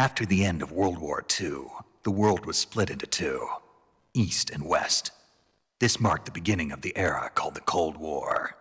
After the end of World War II, the world was split into two, East and West. This marked the beginning of the era called the Cold War.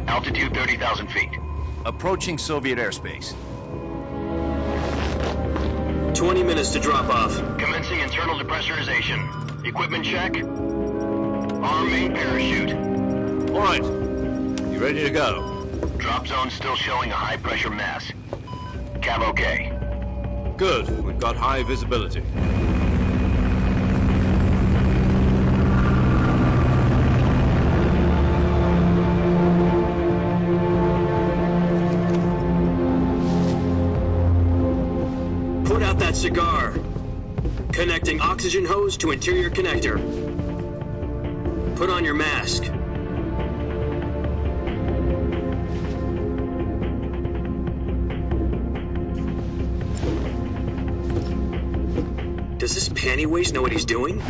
Altitude 30,000 feet. Approaching Soviet airspace. 20 minutes to drop off. Commencing internal depressurization. Equipment check. Arm main parachute. All right. You ready to go? Drop zone still showing a high pressure mass. Cav okay. Good. We've got high visibility. Put out that cigar. Connecting oxygen hose to interior connector. Put on your mask. Does this pantywaist know what he's doing?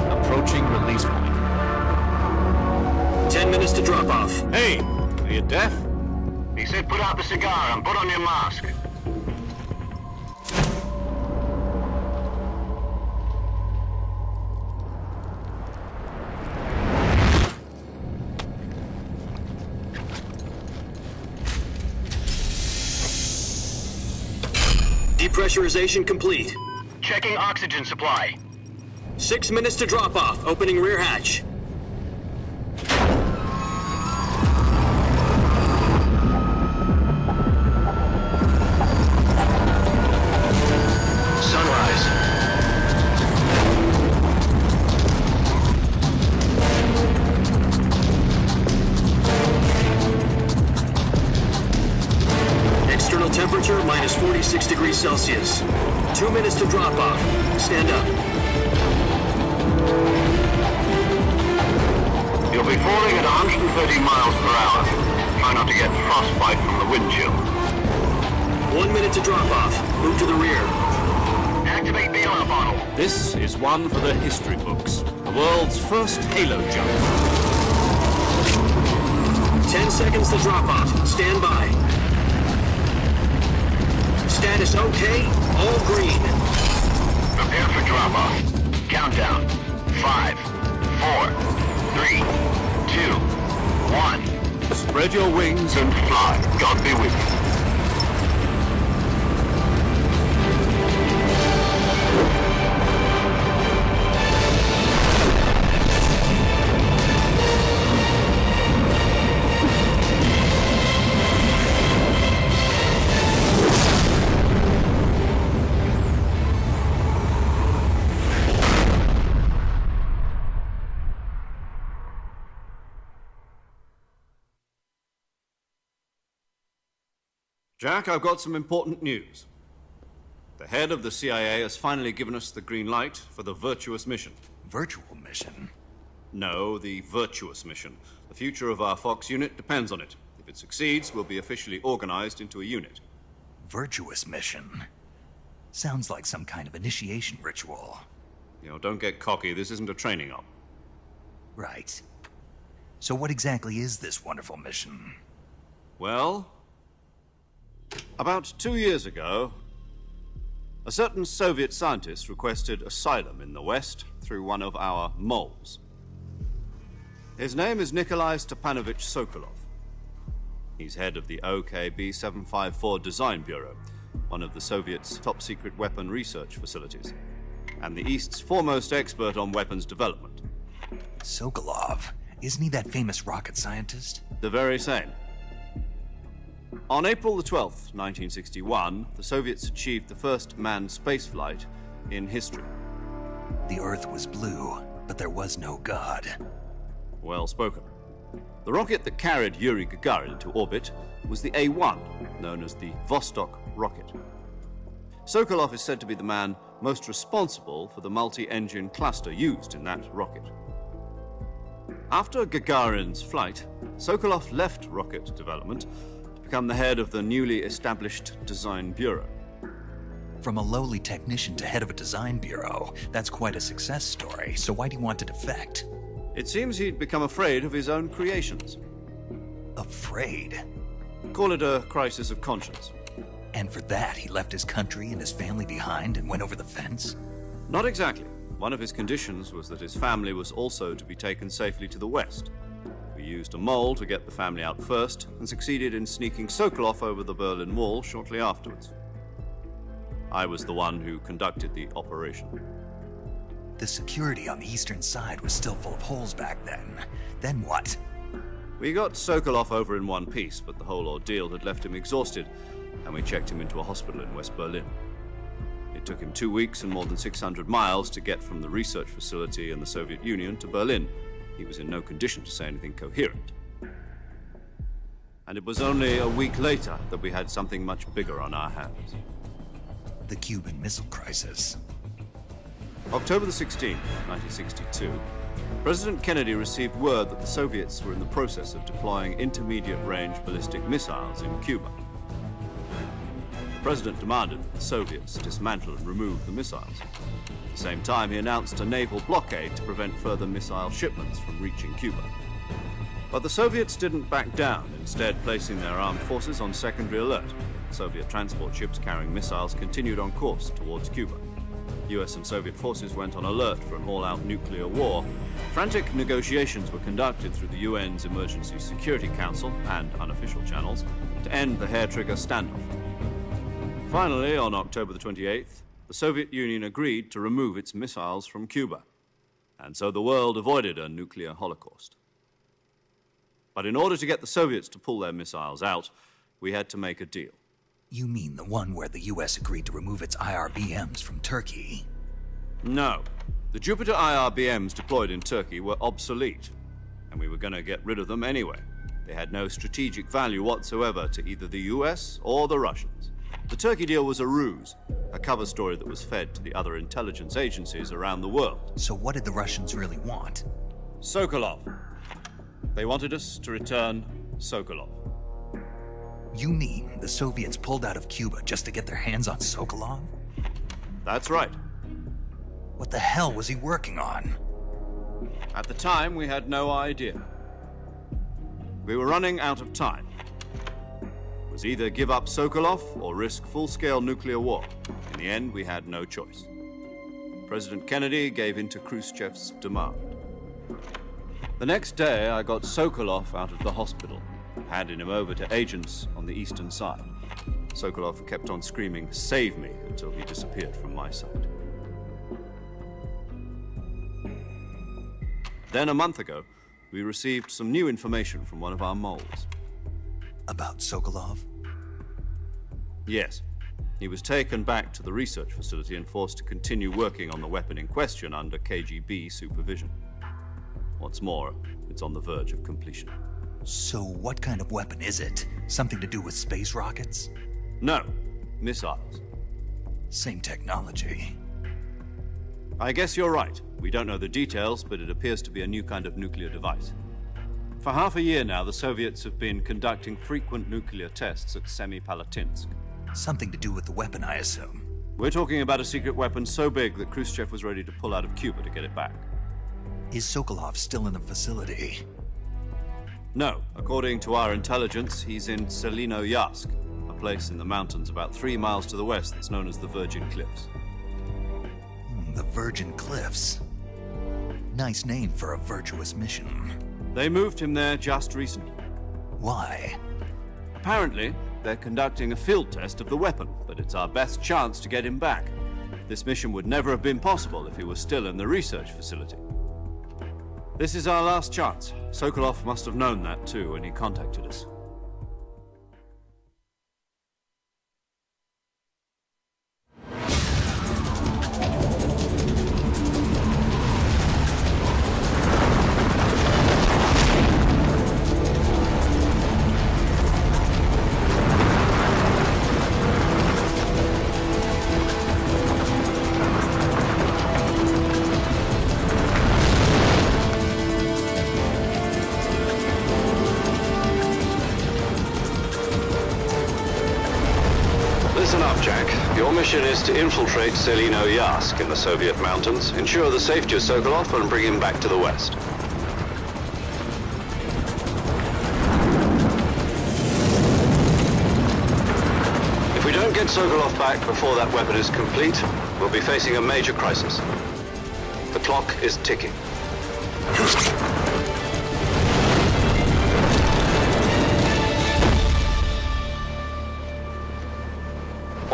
Approaching release point. 10 minutes to drop off. Hey, are you deaf? He said put out the cigar and put on your mask. Depressurization complete. Checking oxygen supply. 6 minutes to drop off. Opening rear hatch. Sunrise. External temperature minus 46 degrees Celsius. 2 minutes to drop off. Stand up. You'll be falling at 130 miles per hour. Try not to get frostbite from the wind chill. 1 minute to drop off. Move to the rear. Activate the air bottle. This is one for the history books. The world's first halo jump. 10 seconds to drop off. Stand by. Status okay. All green. Prepare for drop off. Countdown. 5, 4, 3, 2, 1. Spread your wings And fly. God be with you. Jack, I've got some important news. The head of the CIA has finally given us the green light for the virtuous mission. Virtual mission? No, the virtuous mission. The future of our Fox unit depends on it. If it succeeds, we'll be officially organized into a unit. Virtuous mission? Sounds like some kind of initiation ritual. You know, don't get cocky. This isn't a training op. Right. So what exactly is this wonderful mission? Well, about 2 years ago, a certain Soviet scientist requested asylum in the West through one of our moles. His name is Nikolai Stepanovich Sokolov. He's head of the OKB 754 Design Bureau, one of the Soviets' top-secret weapon research facilities, and the East's foremost expert on weapons development. Sokolov? Isn't he that famous rocket scientist? The very same. On April the 12th, 1961, the Soviets achieved the first manned spaceflight in history. The Earth was blue, but there was no God. Well spoken. The rocket that carried Yuri Gagarin into orbit was the A-1, known as the Vostok rocket. Sokolov is said to be the man most responsible for the multi-engine cluster used in that rocket. After Gagarin's flight, Sokolov left rocket development to become the head of the newly established Design Bureau. From a lowly technician to head of a design bureau, that's quite a success story, so why'd he want to defect? It seems he'd become afraid of his own creations. Afraid? Call it a crisis of conscience. And for that, he left his country and his family behind and went over the fence? Not exactly. One of his conditions was that his family was also to be taken safely to the west. We used a mole to get the family out first and succeeded in sneaking Sokolov over the Berlin Wall shortly afterwards. I was the one who conducted the operation. The security on the eastern side was still full of holes back then. Then what? We got Sokolov over in one piece, but the whole ordeal had left him exhausted, and we checked him into a hospital in West Berlin. It took him 2 weeks and more than 600 miles to get from the research facility in the Soviet Union to Berlin. He was in no condition to say anything coherent. And it was only a week later that we had something much bigger on our hands. The Cuban Missile Crisis. October the 16th, 1962, President Kennedy received word that the Soviets were in the process of deploying intermediate-range ballistic missiles in Cuba. The President demanded that the Soviets dismantle and remove the missiles. At the same time, he announced a naval blockade to prevent further missile shipments from reaching Cuba. But the Soviets didn't back down, instead placing their armed forces on secondary alert. Soviet transport ships carrying missiles continued on course towards Cuba. US and Soviet forces went on alert for an all-out nuclear war. Frantic negotiations were conducted through the UN's Emergency Security Council and unofficial channels to end the hair-trigger standoff. Finally, on October the 28th, the Soviet Union agreed to remove its missiles from Cuba, and so the world avoided a nuclear holocaust. But in order to get the Soviets to pull their missiles out, we had to make a deal. You mean the one where the US agreed to remove its IRBMs from Turkey? No. The Jupiter IRBMs deployed in Turkey were obsolete, and we were going to get rid of them anyway. They had no strategic value whatsoever to either the US or the Russians. The Turkey deal was a ruse, a cover story that was fed to the other intelligence agencies around the world. So what did the Russians really want? Sokolov. They wanted us to return Sokolov. You mean the Soviets pulled out of Cuba just to get their hands on Sokolov? That's right. What the hell was he working on? At the time, we had no idea. We were running out of time. It was either give up Sokolov or risk full-scale nuclear war. In the end, we had no choice. President Kennedy gave in to Khrushchev's demand. The next day, I got Sokolov out of the hospital, handing him over to agents on the eastern side. Sokolov kept on screaming, "Save me," until he disappeared from my sight. Then a month ago, we received some new information from one of our moles. About Sokolov? Yes. He was taken back to the research facility and forced to continue working on the weapon in question under KGB supervision. What's more, it's on the verge of completion. So what kind of weapon is it? Something to do with space rockets? No, missiles. Same technology. I guess you're right. We don't know the details, but it appears to be a new kind of nuclear device. For half a year now, the Soviets have been conducting frequent nuclear tests at Semipalatinsk. Something to do with the weapon, I assume. We're talking about a secret weapon so big that Khrushchev was ready to pull out of Cuba to get it back. Is Sokolov still in the facility? No. According to our intelligence, he's in Selinoyarsk, a place in the mountains about 3 miles to the west that's known as the Virgin Cliffs. The Virgin Cliffs. Nice name for a virtuous mission. They moved him there just recently. Why? Apparently, they're conducting a field test of the weapon, but it's our best chance to get him back. This mission would never have been possible if he was still in the research facility. This is our last chance. Sokolov must have known that too when he contacted us. mission is to infiltrate Selino Yask in the Soviet mountains, ensure the safety of Sokolov, and bring him back to the West. If we don't get Sokolov back before that weapon is complete, we'll be facing a major crisis. The clock is ticking.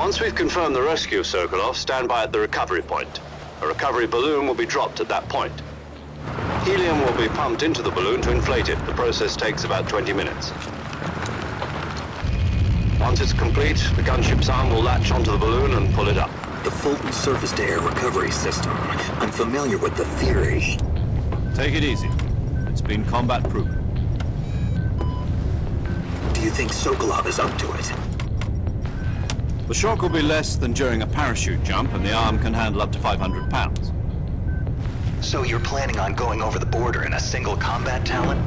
Once we've confirmed the rescue of Sokolov, stand by at the recovery point. A recovery balloon will be dropped at that point. Helium will be pumped into the balloon to inflate it. The process takes about 20 minutes. Once it's complete, the gunship's arm will latch onto the balloon and pull it up. The Fulton surface-to-air recovery system. I'm familiar with the theory. Take it easy. It's been combat-proven. Do you think Sokolov is up to it? The shock will be less than during a parachute jump, and the arm can handle up to 500 pounds. So you're planning on going over the border in a single combat Talon?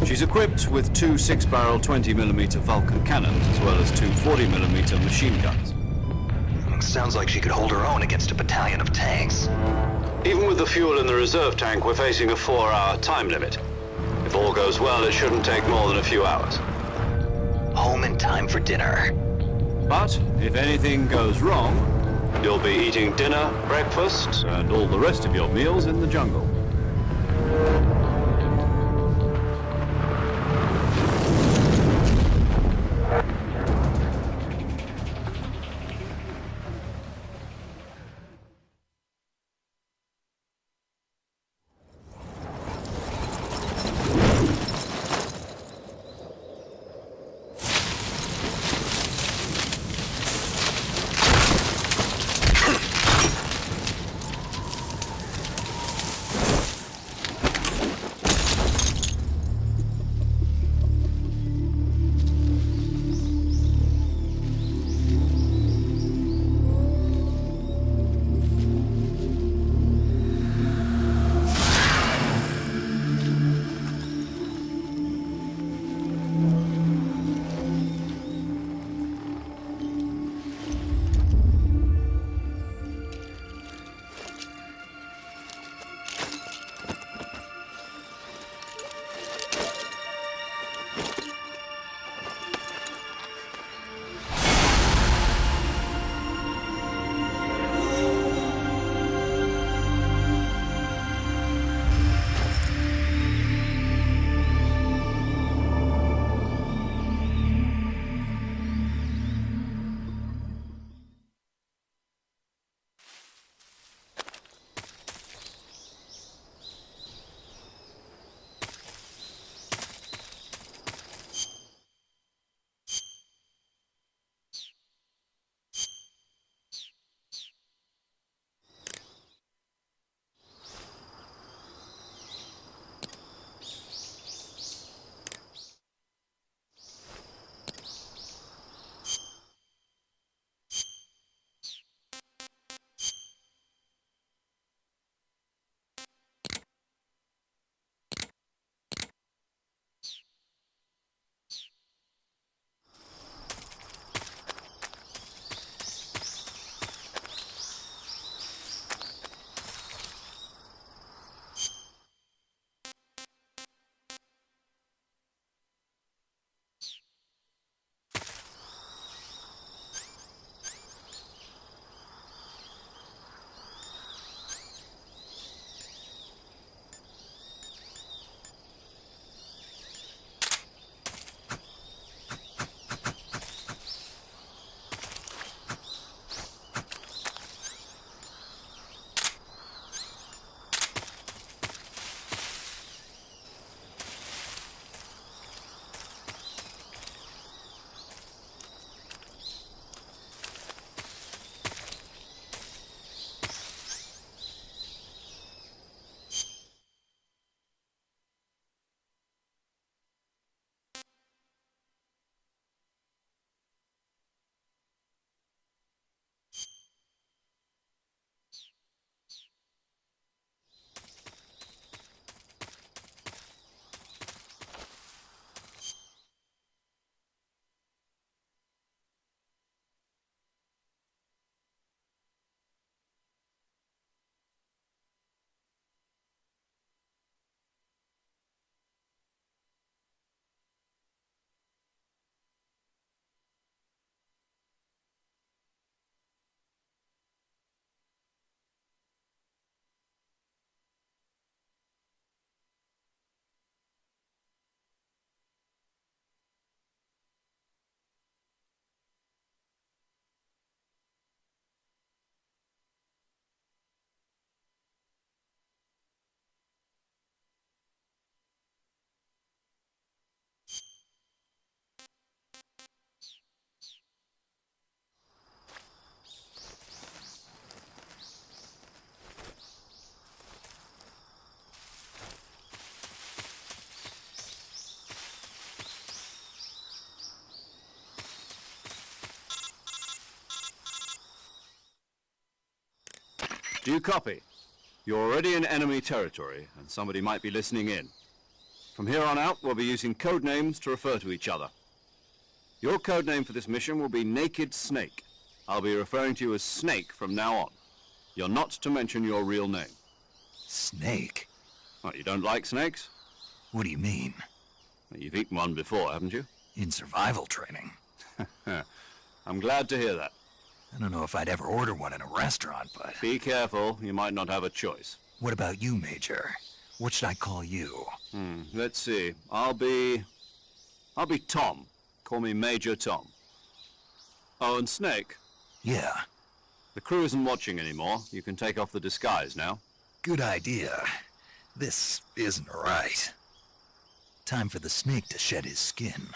She's equipped with two 6-barrel 20mm Vulcan cannons, as well as two 40mm machine guns. Sounds like she could hold her own against a battalion of tanks. Even with the fuel in the reserve tank, we're facing a 4-hour time limit. If all goes well, it shouldn't take more than a few hours. Home in time for dinner. But if anything goes wrong, you'll be eating dinner, breakfast, and all the rest of your meals in the jungle. Do you copy? You're already in enemy territory, and somebody might be listening in. From here on out, we'll be using code names to refer to each other. Your code name for this mission will be Naked Snake. I'll be referring to you as Snake from now on. You're not to mention your real name. Snake? What, you don't like snakes? What do you mean? Well, you've eaten one before, haven't you? In survival training? I'm glad to hear that. I don't know if I'd ever order one in a restaurant, but... Be careful, you might not have a choice. What about you, Major? What should I call you? Let's see. I'll be Tom. Call me Major Tom. Oh, and Snake, Yeah, the crew isn't watching anymore. You can take off the disguise now. good idea. This isn't right. Time for the snake to shed his skin.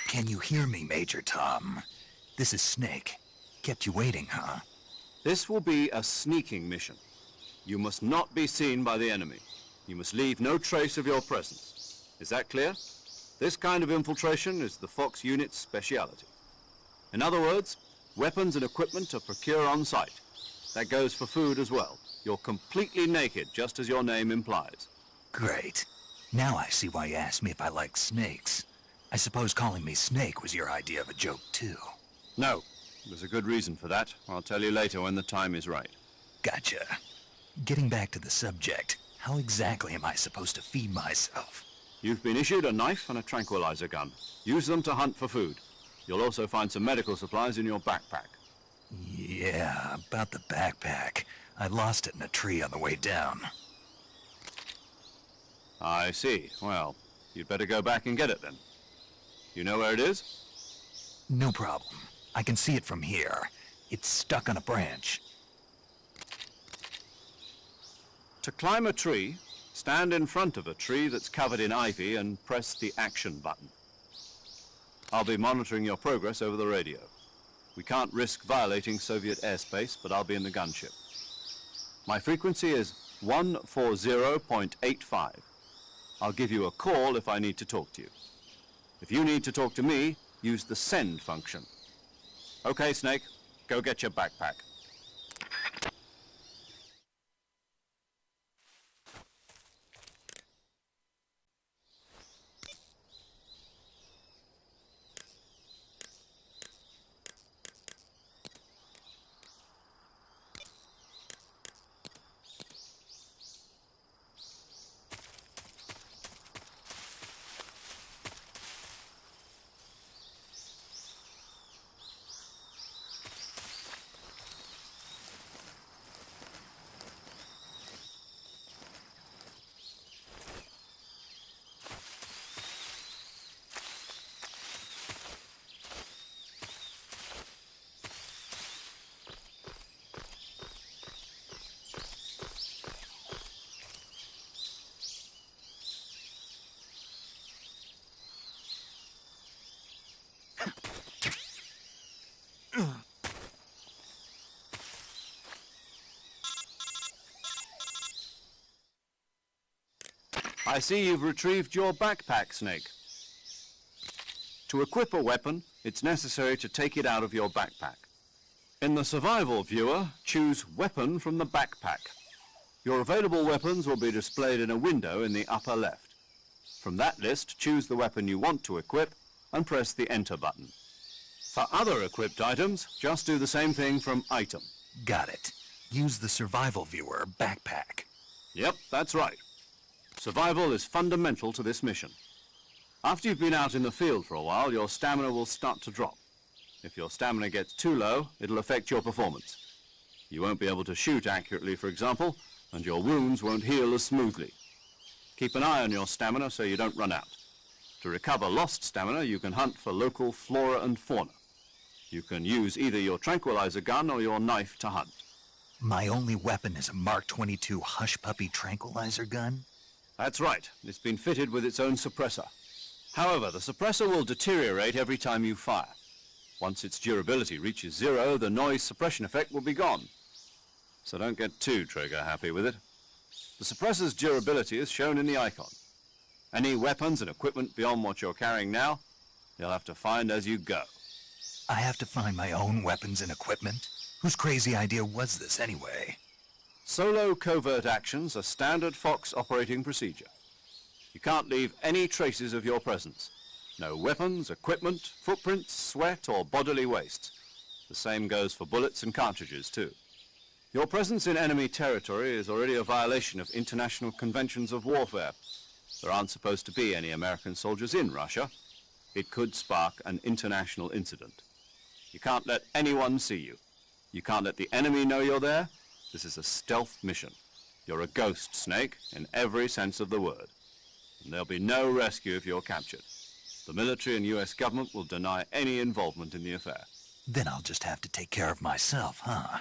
Can you hear me, Major Tom? This is Snake. Kept you waiting, huh? This will be a sneaking mission. You must not be seen by the enemy. You must leave no trace of your presence. Is that clear? This kind of infiltration is the Fox unit's speciality. In other words, weapons and equipment are procured on site. That goes for food as well. You're completely naked, just as your name implies. Great. Now I see why you asked me if I like snakes. I suppose calling me Snake was your idea of a joke, too. No, there's a good reason for that. I'll tell you later when the time is right. Gotcha. Getting back to the subject, how exactly am I supposed to feed myself? You've been issued a knife and a tranquilizer gun. Use them to hunt for food. You'll also find some medical supplies in your backpack. Yeah, about the backpack. I lost it in a tree on the way down. I see. Well, you'd better go back and get it then. You know where it is? No problem. I can see it from here. It's stuck on a branch. To climb a tree, stand in front of a tree that's covered in ivy and press the action button. I'll be monitoring your progress over the radio. We can't risk violating Soviet airspace, but I'll be in the gunship. My frequency is 140.85. I'll give you a call if I need to talk to you. If you need to talk to me, use the send function. Okay, Snake, go get your backpack. I see you've retrieved your backpack, Snake. To equip a weapon, it's necessary to take it out of your backpack. In the survival viewer, choose Weapon from the backpack. Your available weapons will be displayed in a window in the upper left. From that list, choose the weapon you want to equip and press the Enter button. For other equipped items, just do the same thing from Item. Got it. Use the survival viewer backpack. Yep, that's right. Survival is fundamental to this mission. After you've been out in the field for a while, your stamina will start to drop. If your stamina gets too low, it'll affect your performance. You won't be able to shoot accurately, for example, and your wounds won't heal as smoothly. Keep an eye on your stamina so you don't run out. To recover lost stamina, you can hunt for local flora and fauna. You can use either your tranquilizer gun or your knife to hunt. My only weapon is a Mark 22 Hush Puppy tranquilizer gun? That's right. It's been fitted with its own suppressor. However, the suppressor will deteriorate every time you fire. Once its durability reaches 0, the noise suppression effect will be gone. So don't get too trigger happy with it. The suppressor's durability is shown in the icon. Any weapons and equipment beyond what you're carrying now, you'll have to find as you go. I have to find my own weapons and equipment? Whose crazy idea was this anyway? Solo covert actions are standard Fox operating procedure. You can't leave any traces of your presence. No weapons, equipment, footprints, sweat, or bodily waste. The same goes for bullets and cartridges, too. Your presence in enemy territory is already a violation of international conventions of warfare. There aren't supposed to be any American soldiers in Russia. It could spark an international incident. You can't let anyone see you. You can't let the enemy know you're there. This is a stealth mission. You're a ghost, Snake, in every sense of the word. And there'll be no rescue if you're captured. The military and US government will deny any involvement in the affair. Then I'll just have to take care of myself, huh?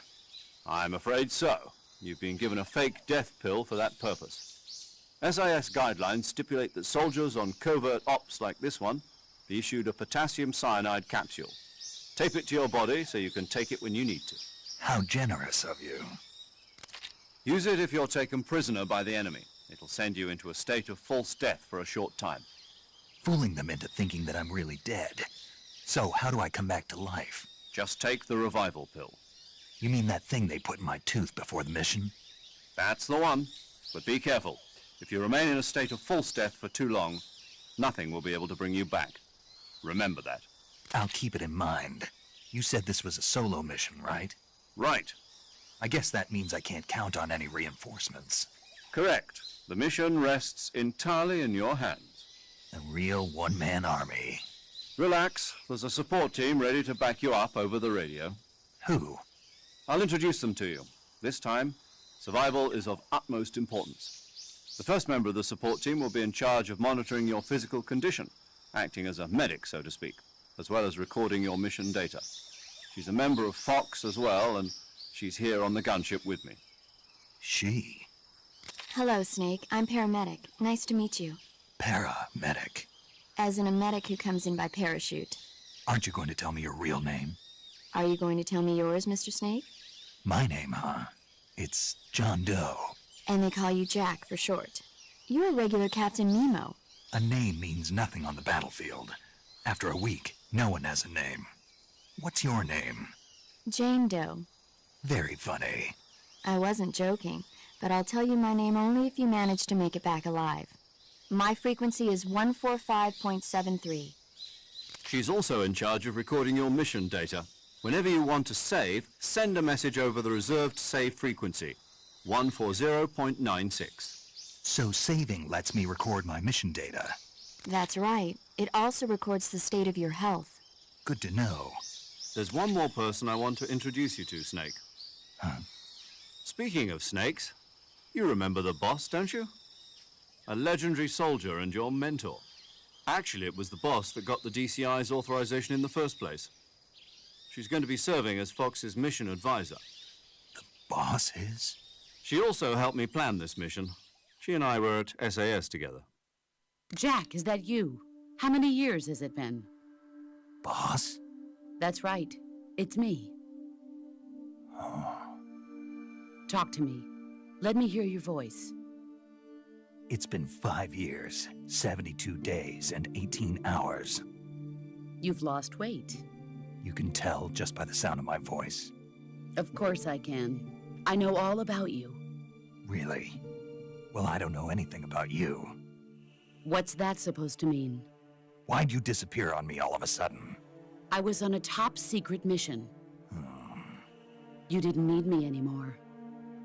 I'm afraid so. You've been given a fake death pill for that purpose. SIS guidelines stipulate that soldiers on covert ops like this one be issued a potassium cyanide capsule. Tape it to your body so you can take it when you need to. How generous of you. Use it if you're taken prisoner by the enemy. It'll send you into a state of false death for a short time. Fooling them into thinking that I'm really dead. So how do I come back to life? Just take the revival pill. You mean that thing they put in my tooth before the mission? That's the one. But be careful. If you remain in a state of false death for too long, nothing will be able to bring you back. Remember that. I'll keep it in mind. You said this was a solo mission, right? Right. I guess that means I can't count on any reinforcements. Correct. The mission rests entirely in your hands. A real one-man army. Relax. There's a support team ready to back you up over the radio. Who? I'll introduce them to you. This time, survival is of utmost importance. The first member of the support team will be in charge of monitoring your physical condition, acting as a medic, so to speak, as well as recording your mission data. She's a member of Fox as well, and she's here on the gunship with me. She? Hello, Snake. I'm paramedic. Nice to meet you. Paramedic. As in a medic who comes in by parachute. Aren't you going to tell me your real name? Are you going to tell me yours, Mr. Snake? My name, huh? It's John Doe. And they call you Jack for short. You're a regular Captain Nemo. A name means nothing on the battlefield. After a week, no one has a name. What's your name? Jane Doe. Very funny. I wasn't joking, but I'll tell you my name only if you manage to make it back alive. My frequency is 145.73. She's also in charge of recording your mission data. Whenever you want to save, send a message over the reserved save frequency, 140.96. So saving lets me record my mission data. That's right. It also records the state of your health. Good to know. There's one more person I want to introduce you to, Snake. Huh? Speaking of snakes, you remember the boss, don't you? A legendary soldier and your mentor. Actually, it was the boss that got the DCI's authorization in the first place. She's going to be serving as Fox's mission advisor. Boss is? She also helped me plan this mission. She and I were at SAS together. Jack, is that you? How many years has it been? Boss? That's right. It's me. Talk to me. Let me hear your voice. It's been 5 years, 72 days, and 18 hours. You've lost weight. You can tell just by the sound of my voice. Of course I can. I know all about you. Really? Well, I don't know anything about you. What's that supposed to mean? Why'd you disappear on me all of a sudden? I was on a top-secret mission. You didn't need me anymore.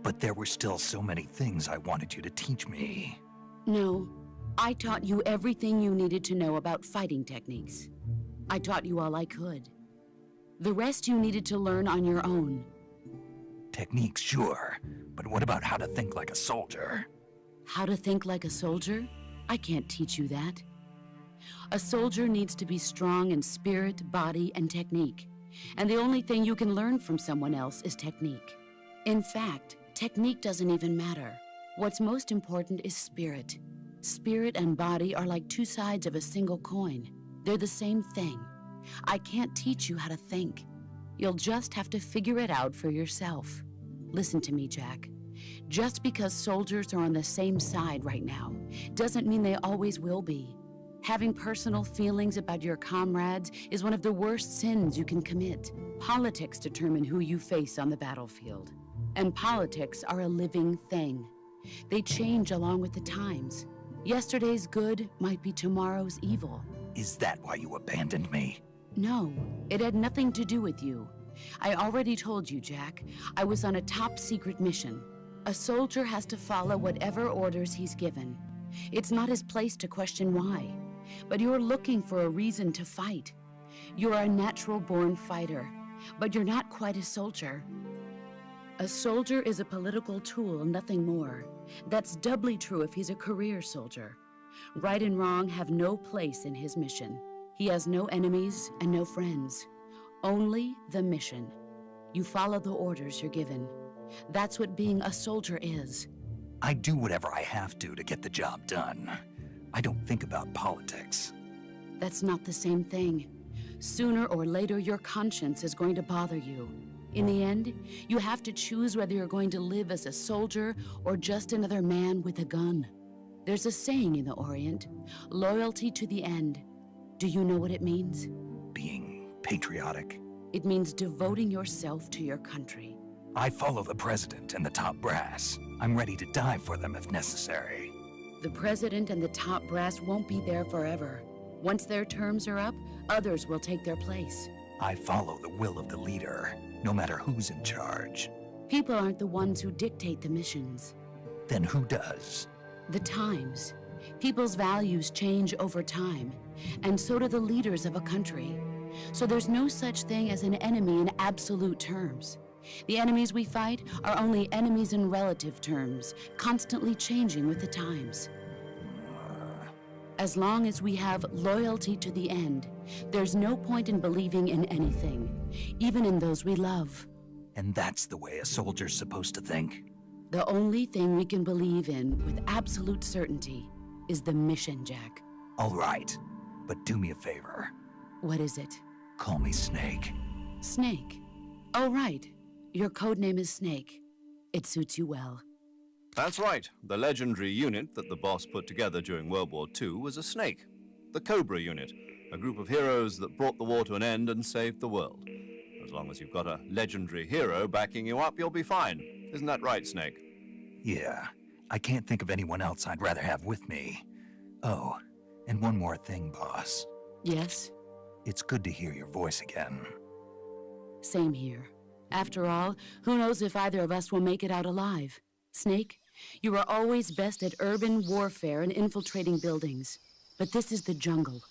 But there were still so many things I wanted you to teach me. No, I taught you everything you needed to know about fighting techniques. I taught you all I could. The rest you needed to learn on your own. Techniques, sure. But what about how to think like a soldier? How to think like a soldier? I can't teach you that. A soldier needs to be strong in spirit, body, and technique. And the only thing you can learn from someone else is technique. In fact, technique doesn't even matter. What's most important is spirit. Spirit and body are like two sides of a single coin. They're the same thing. I can't teach you how to think. You'll just have to figure it out for yourself. Listen to me, Jack. Just because soldiers are on the same side right now doesn't mean they always will be. Having personal feelings about your comrades is one of the worst sins you can commit. Politics determine who you face on the battlefield. And politics are a living thing. They change along with the times. Yesterday's good might be tomorrow's evil. Is that why you abandoned me? No, it had nothing to do with you. I already told you, Jack. I was on a top-secret mission. A soldier has to follow whatever orders he's given. It's not his place to question why. But you're looking for a reason to fight. You're a natural-born fighter, but you're not quite a soldier. A soldier is a political tool, nothing more. That's doubly true if he's a career soldier. Right and wrong have no place in his mission. He has no enemies and no friends. Only the mission. You follow the orders you're given. That's what being a soldier is. I do whatever I have to get the job done. I don't think about politics. That's not the same thing. Sooner or later, your conscience is going to bother you. In the end, you have to choose whether you're going to live as a soldier or just another man with a gun. There's a saying in the Orient, loyalty to the end. Do you know what it means? Being patriotic. It means devoting yourself to your country. I follow the president and the top brass. I'm ready to die for them if necessary. The president and the top brass won't be there forever. Once their terms are up, others will take their place. I follow the will of the leader, no matter who's in charge. People aren't the ones who dictate the missions. Then who does? The times. People's values change over time, and so do the leaders of a country. So there's no such thing as an enemy in absolute terms. The enemies we fight are only enemies in relative terms, constantly changing with the times. As long as we have loyalty to the end, there's no point in believing in anything, even in those we love. And that's the way a soldier's supposed to think? The only thing we can believe in with absolute certainty is the mission, Jack. All right, but do me a favor. What is it? Call me Snake. Snake. Oh, right. Your code name is Snake. It suits you well. That's right. The legendary unit that the boss put together during World War II was a snake. The Cobra unit, a group of heroes that brought the war to an end and saved the world. As long as you've got a legendary hero backing you up, you'll be fine. Isn't that right, Snake? Yeah, I can't think of anyone else I'd rather have with me. Oh, and one more thing, boss. Yes? It's good to hear your voice again. Same here. After all, who knows if either of us will make it out alive? Snake, you are always best at urban warfare and infiltrating buildings. But this is the jungle.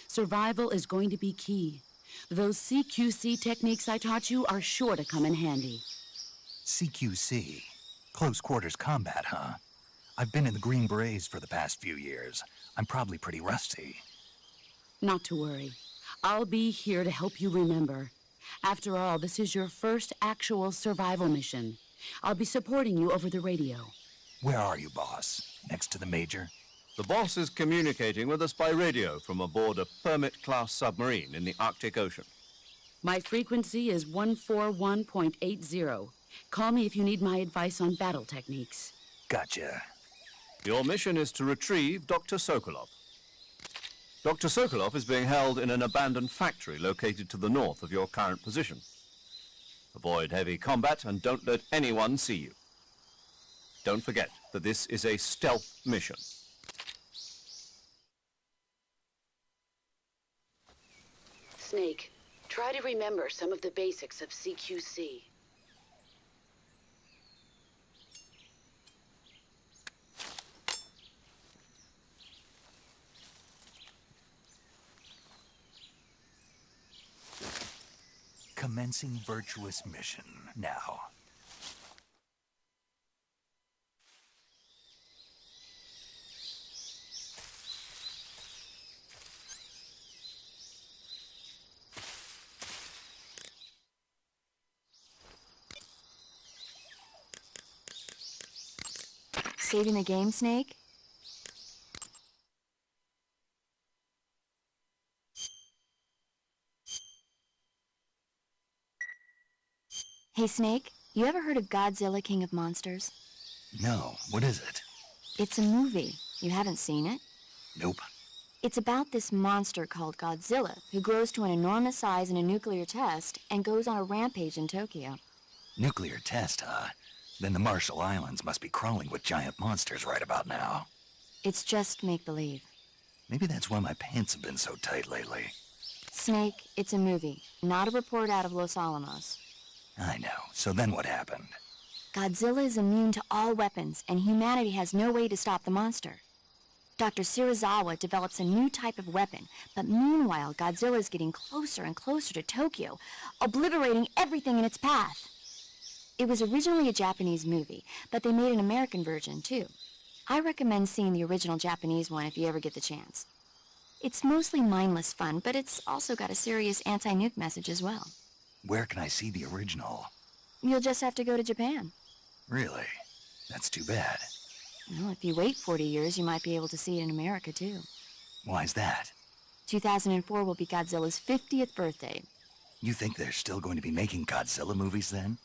Survival is going to be key. Those CQC techniques I taught you are sure to come in handy. CQC? Close quarters combat, huh? I've been in the Green Berets for the past few years. I'm probably pretty rusty. Not to worry. I'll be here to help you remember. After all, this is your first actual survival mission. I'll be supporting you over the radio. Where are you, boss? Next to the Major? The boss is communicating with us by radio from aboard a Permit-class submarine in the Arctic Ocean. My frequency is 141.80. Call me if you need my advice on battle techniques. Gotcha. Your mission is to retrieve Dr. Sokolov. Dr. Sokolov is being held in an abandoned factory located to the north of your current position. Avoid heavy combat and don't let anyone see you. Don't forget that this is a stealth mission. Snake, try to remember some of the basics of CQC. Commencing virtuous mission now. Saving the game, Snake? Hey, Snake, you ever heard of Godzilla, King of Monsters? No, what is it? It's a movie. You haven't seen it? Nope. It's about this monster called Godzilla, who grows to an enormous size in a nuclear test and goes on a rampage in Tokyo. Nuclear test, huh? Then the Marshall Islands must be crawling with giant monsters right about now. It's just make-believe. Maybe that's why my pants have been so tight lately. Snake, it's a movie, not a report out of Los Alamos. I know. So then what happened? Godzilla is immune to all weapons, and humanity has no way to stop the monster. Dr. Shirazawa develops a new type of weapon, but meanwhile, Godzilla is getting closer and closer to Tokyo, obliterating everything in its path. It was originally a Japanese movie, but they made an American version, too. I recommend seeing the original Japanese one if you ever get the chance. It's mostly mindless fun, but it's also got a serious anti-nuke message as well. Where can I see the original? You'll just have to go to Japan. Really? That's too bad. Well, if you wait 40 years, you might be able to see it in America, too. Why's that? 2004 will be Godzilla's 50th birthday. You think they're still going to be making Godzilla movies then?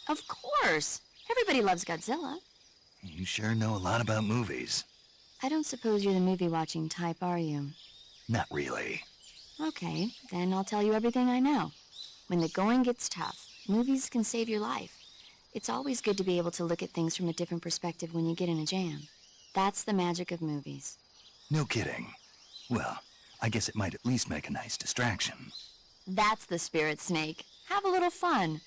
Of course! Everybody loves Godzilla. You sure know a lot about movies. I don't suppose you're the movie-watching type, are you? Not really. Okay, then I'll tell you everything I know. When the going gets tough, movies can save your life. It's always good to be able to look at things from a different perspective when you get in a jam. That's the magic of movies. No kidding. Well, I guess it might at least make a nice distraction. That's the spirit, Snake. Have a little fun.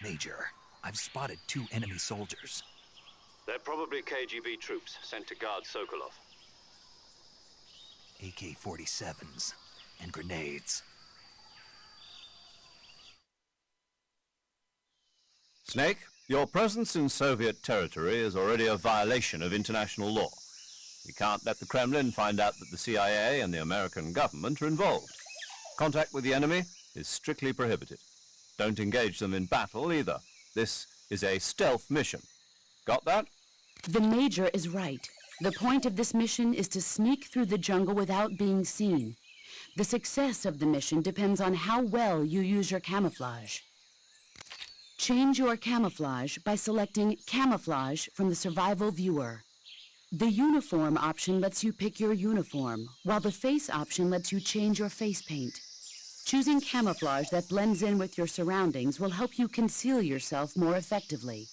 Major, I've spotted 2 enemy soldiers. They're probably KGB troops sent to guard Sokolov. AK-47s and grenades. Snake, your presence in Soviet territory is already a violation of international law. We can't let the Kremlin find out that the CIA and the American government are involved. Contact with the enemy is strictly prohibited. Don't engage them in battle either. This is a stealth mission. Got that? The Major is right. The point of this mission is to sneak through the jungle without being seen. The success of the mission depends on how well you use your camouflage. Change your camouflage by selecting Camouflage from the Survival Viewer. The Uniform option lets you pick your uniform, while the Face option lets you change your face paint. Choosing camouflage that blends in with your surroundings will help you conceal yourself more effectively.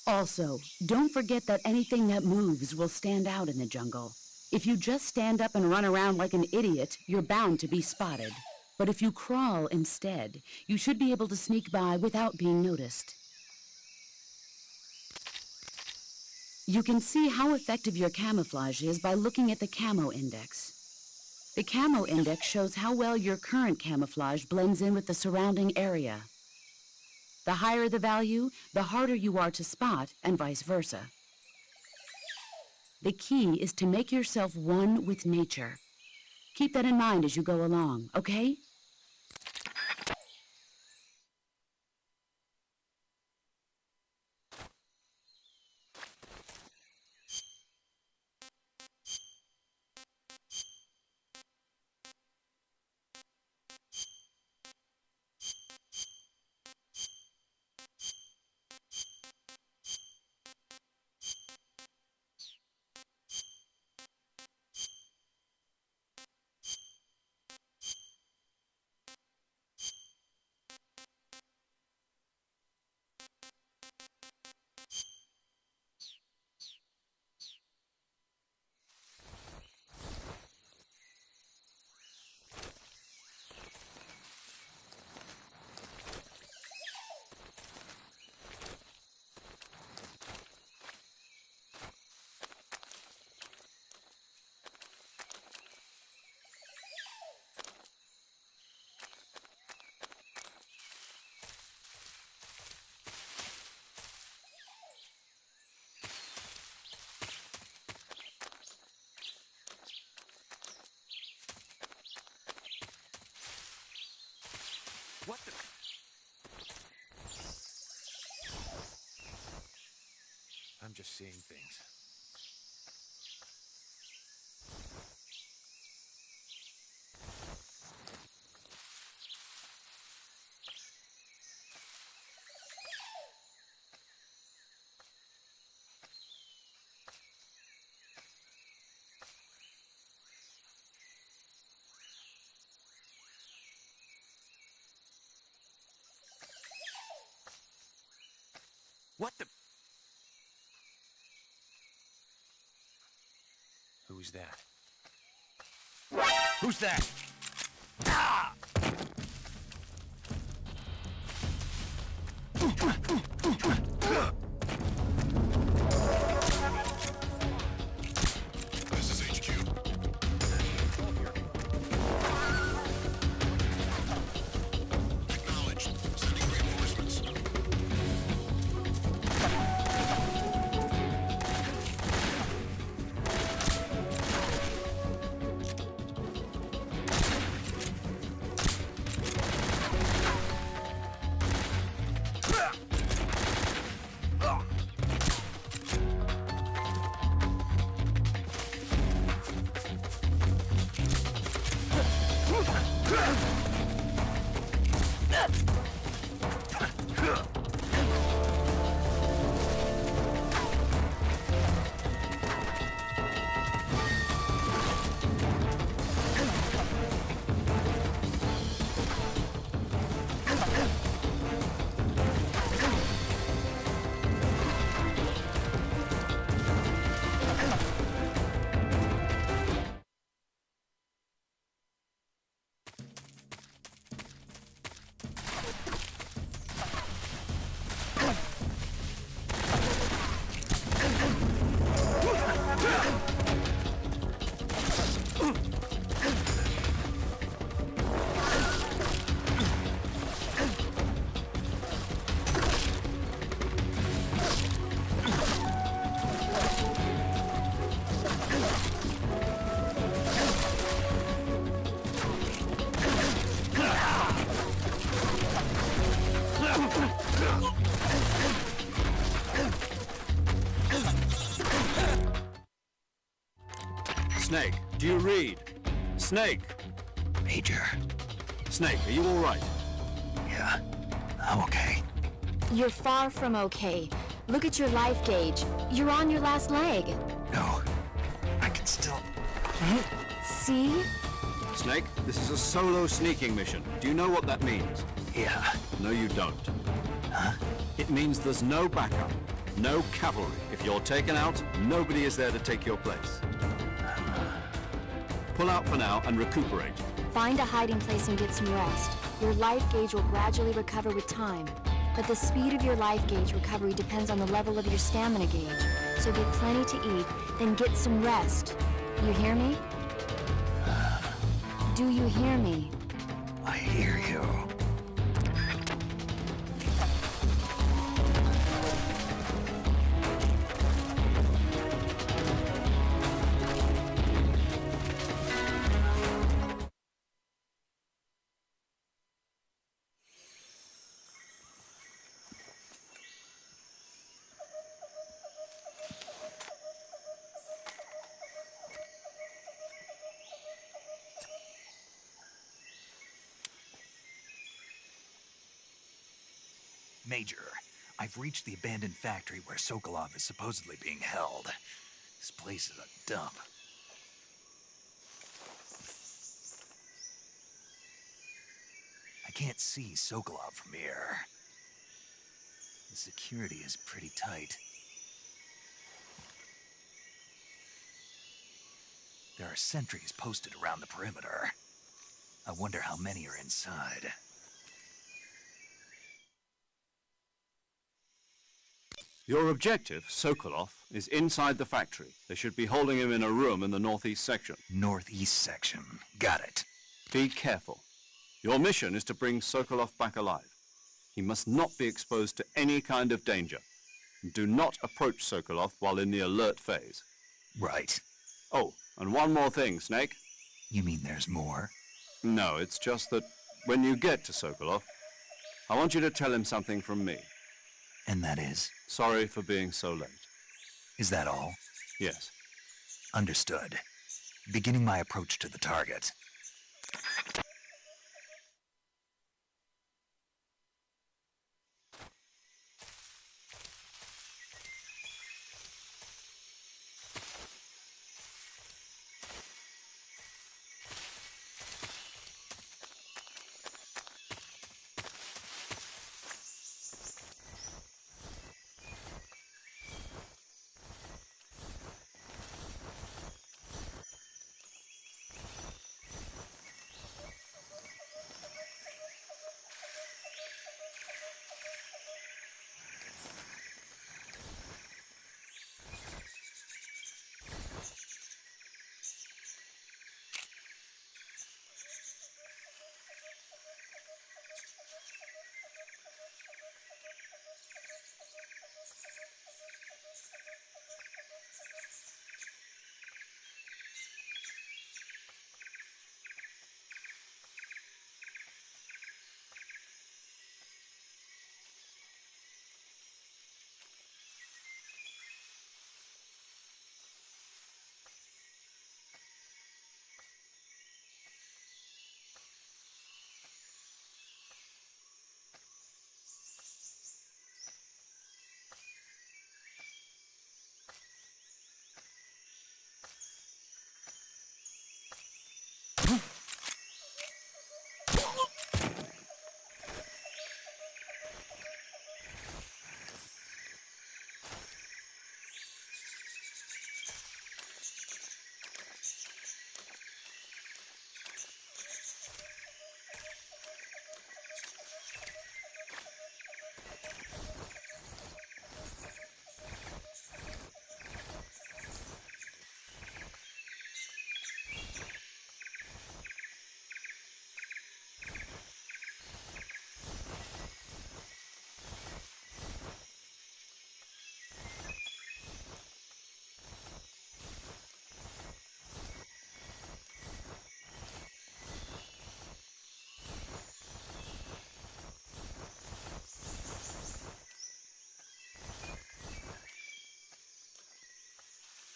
Also, don't forget that anything that moves will stand out in the jungle. If you just stand up and run around like an idiot, you're bound to be spotted. But if you crawl instead, you should be able to sneak by without being noticed. You can see how effective your camouflage is by looking at the Camo Index. The Camo Index shows how well your current camouflage blends in with the surrounding area. The higher the value, the harder you are to spot, and vice versa. The key is to make yourself one with nature. Keep that in mind as you go along, okay? What the... I'm just seeing things. What the... Who's that? Who's that? Ah! This is HQ. Acknowledged. Sending reinforcements. Snake, do you read? Snake! Major. Snake, are you all right? Yeah, I'm okay. You're far from okay. Look at your life gauge. You're on your last leg. No, I can still... See? Snake, this is a solo sneaking mission. Do you know what that means? Yeah. No, you don't. Huh? It means there's no backup, no cavalry. If you're taken out, nobody is there to take your place. Pull out for now and recuperate. Find a hiding place and get some rest. Your life gauge will gradually recover with time. But the speed of your life gauge recovery depends on the level of your stamina gauge. So get plenty to eat, then get some rest. You hear me? Do you hear me? I hear you. Major, I've reached the abandoned factory where Sokolov is supposedly being held. This place is a dump. I can't see Sokolov from here. The security is pretty tight. There are sentries posted around the perimeter. I wonder how many are inside. Your objective, Sokolov, is inside the factory. They should be holding him in a room in the northeast section. Northeast section. Got it. Be careful. Your mission is to bring Sokolov back alive. He must not be exposed to any kind of danger. Do not approach Sokolov while in the alert phase. Right. Oh, and one more thing, Snake. You mean there's more? No, it's just that when you get to Sokolov, I want you to tell him something from me. And that is? Sorry for being so late. Is that all? Yes. Understood. Beginning my approach to the target.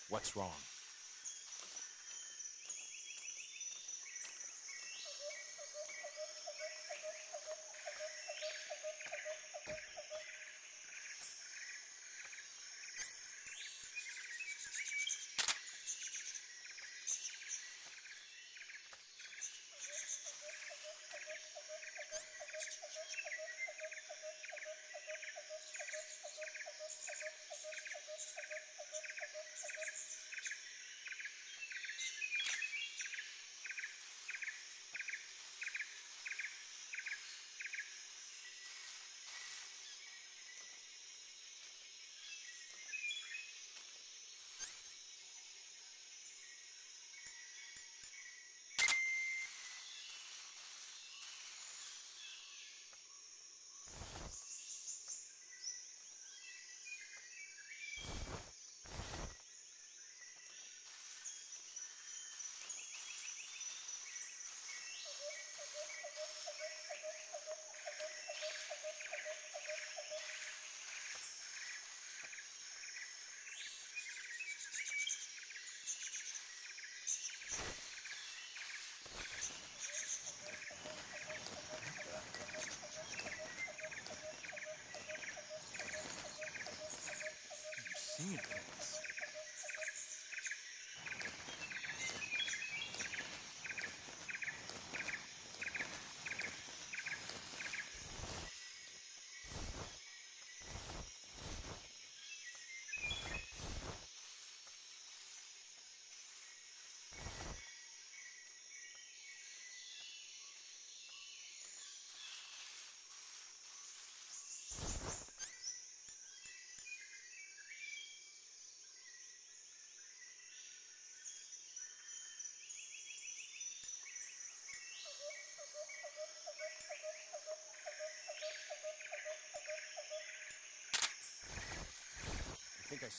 What's wrong?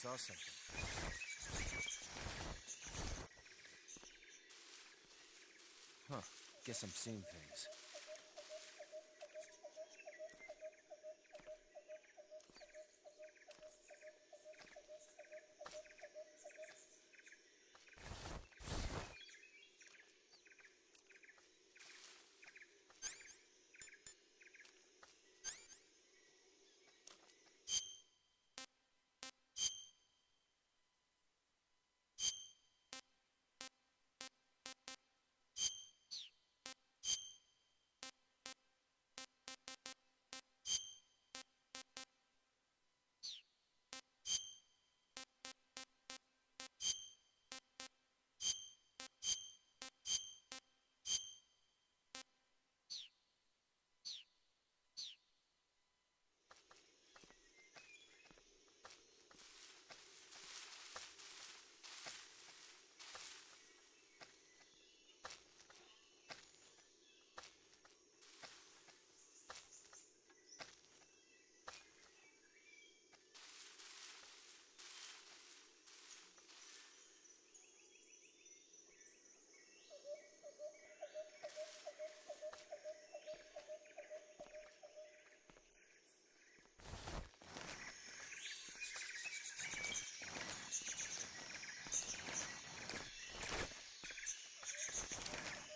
saw something. Huh. Guess I'm seeing things.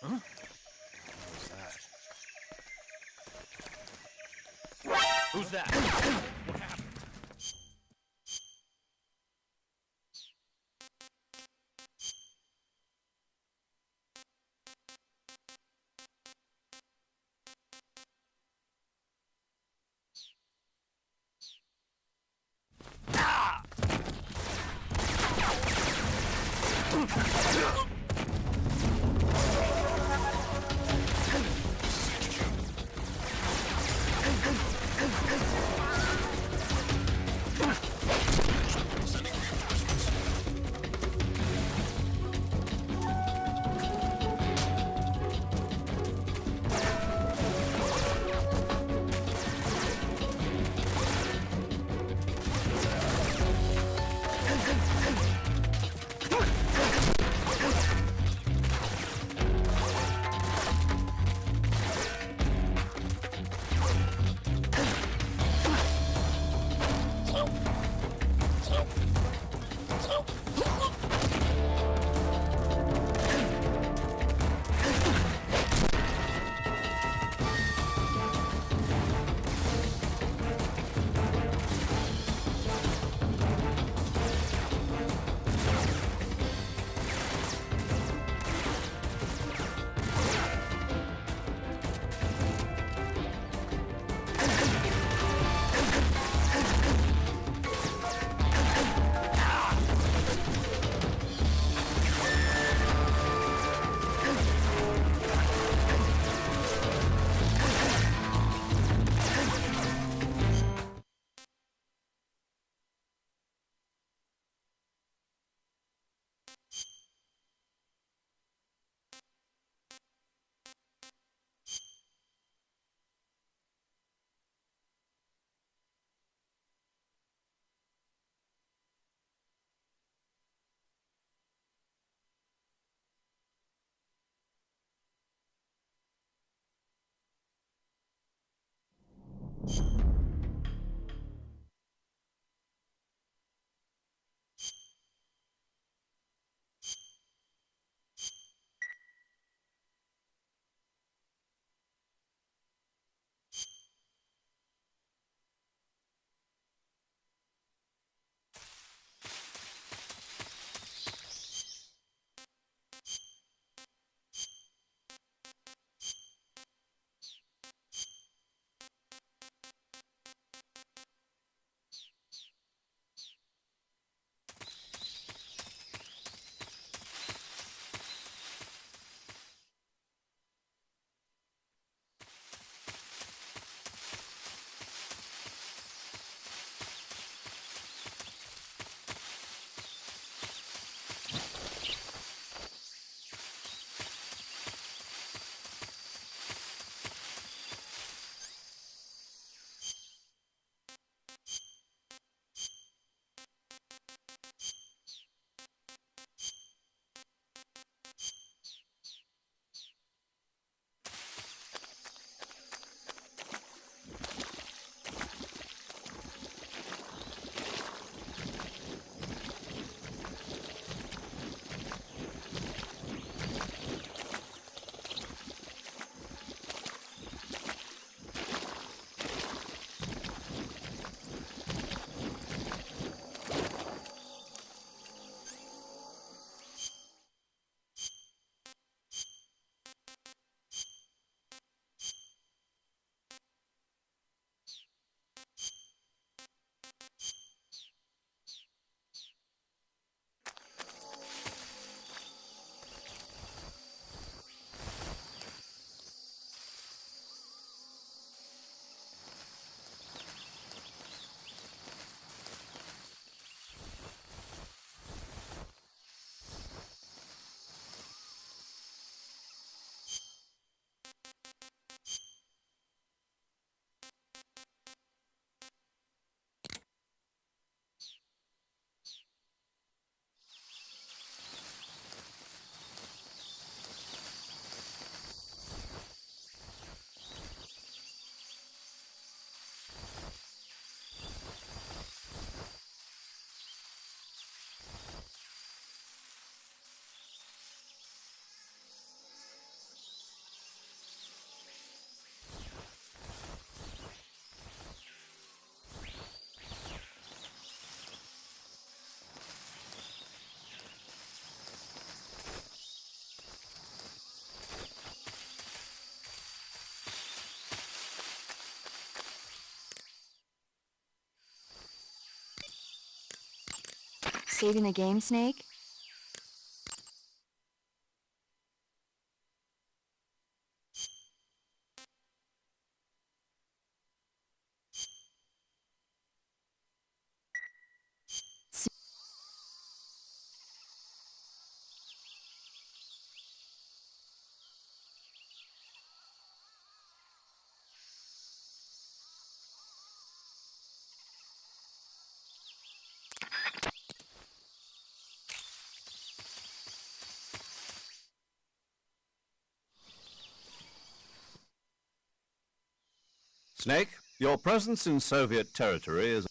Huh? What was that? Who's that? What happened? saving the game, Snake? Snake, your presence in Soviet territory is...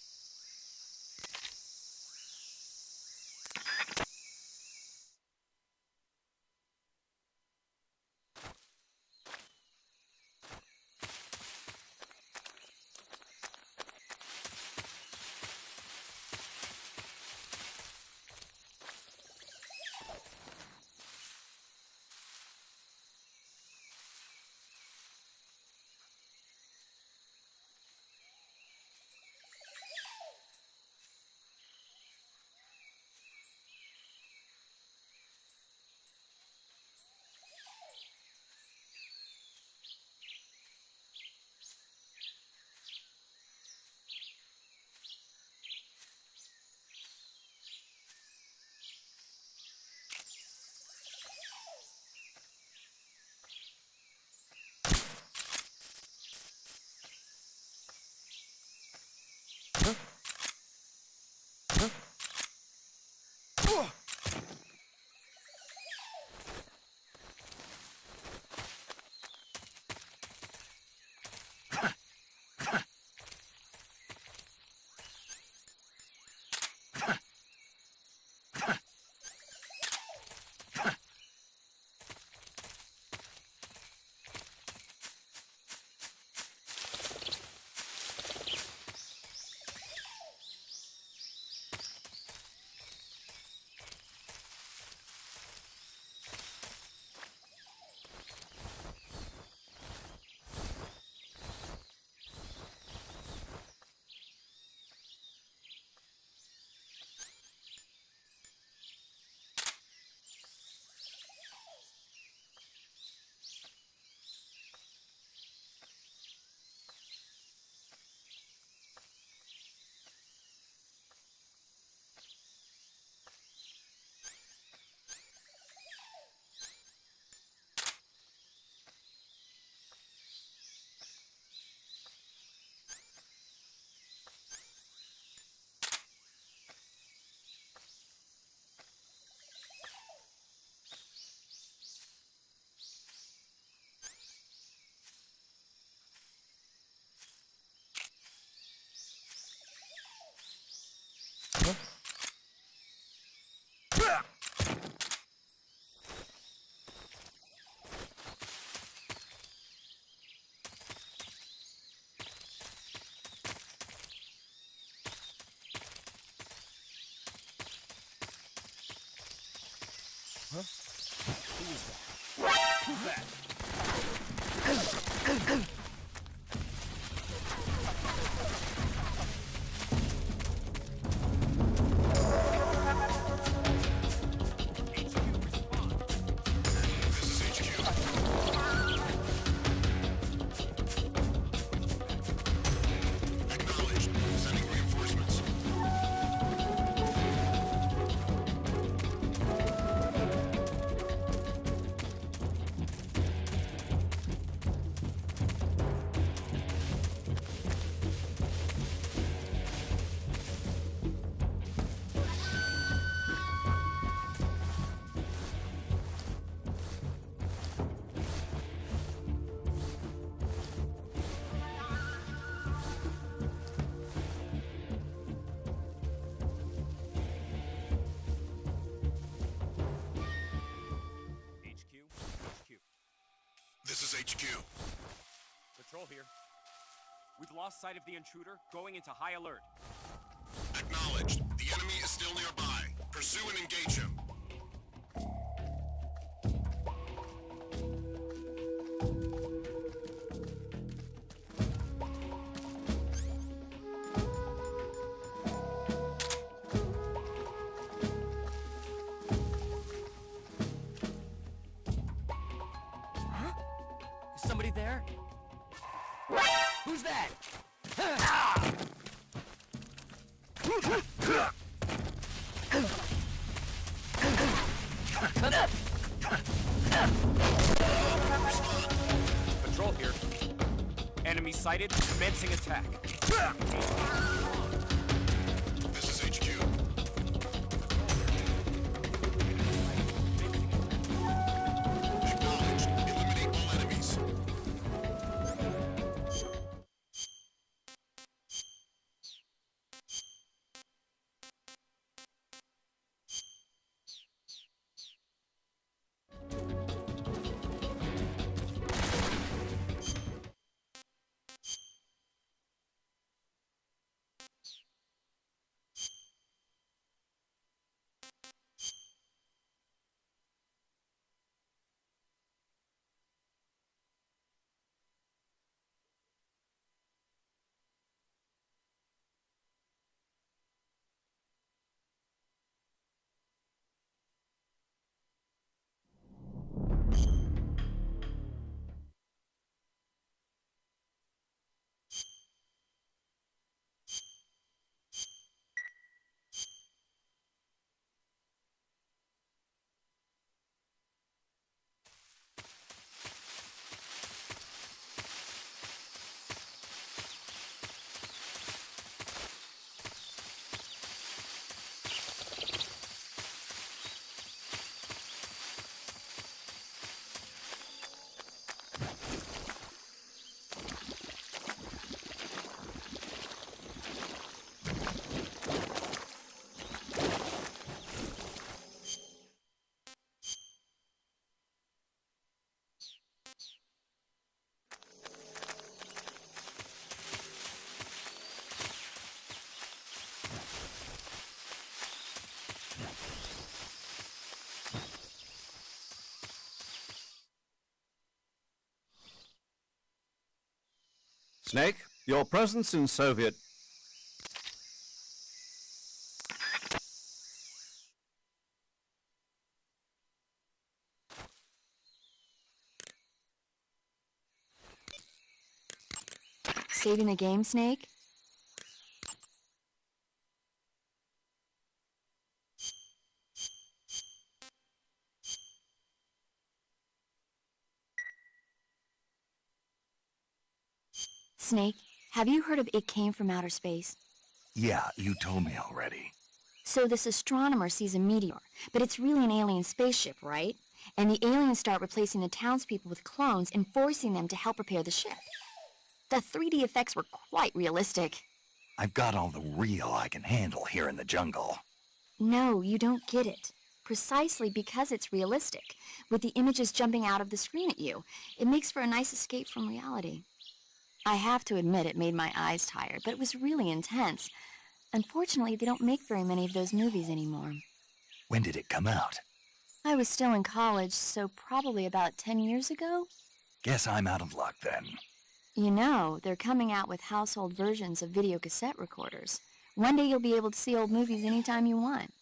This is HQ. Acknowledged. Sending reinforcements. This is HQ. Patrol here. We've lost sight of the intruder, going into high alert. Acknowledged. The enemy is still nearby. Pursue and engage him. there? Who's that? Patrol here. Enemy sighted. Commencing attack. This is HQ. Acknowledged. Eliminate all enemies. Snake, your presence in Soviet... Saving the game, Snake? Snake, have you heard of It Came from Outer Space? Yeah, you told me already. So this astronomer sees a meteor, but it's really an alien spaceship, right? And the aliens start replacing the townspeople with clones and forcing them to help repair the ship. The 3D effects were quite realistic. I've got all the real I can handle here in the jungle. No, you don't get it. Precisely because it's realistic, with the images jumping out of the screen at you, it makes for a nice escape from reality. I have to admit it made my eyes tired, but it was really intense. Unfortunately, they don't make very many of those movies anymore. When did it come out? I was still in college, so probably about 10 years ago? Guess I'm out of luck then. You know, they're coming out with household versions of video cassette recorders. One day you'll be able to see old movies anytime you want.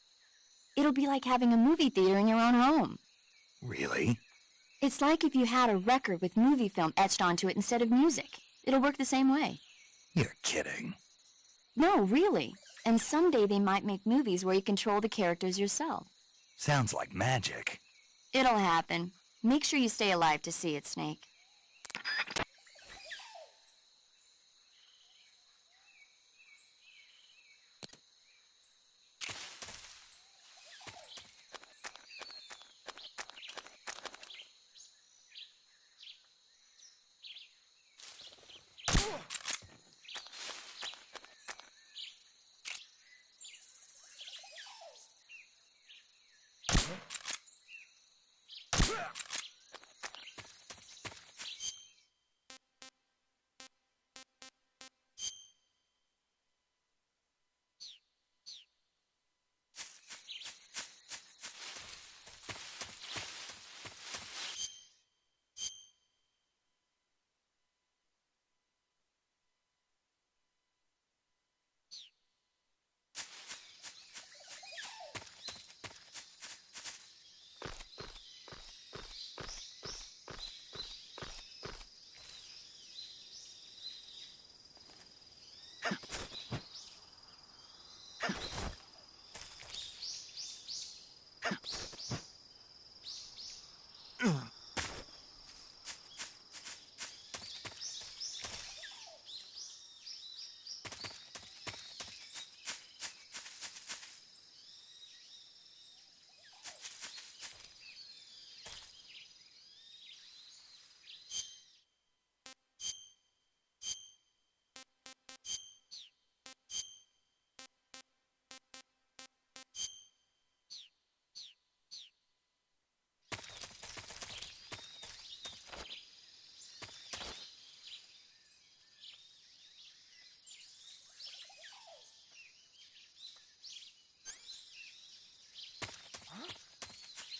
It'll be like having a movie theater in your own home. Really? It's like if you had a record with movie film etched onto it instead of music. It'll work the same way. You're kidding. No, really. And someday they might make movies where you control the characters yourself. Sounds like magic. It'll happen. Make sure you stay alive to see it, Snake.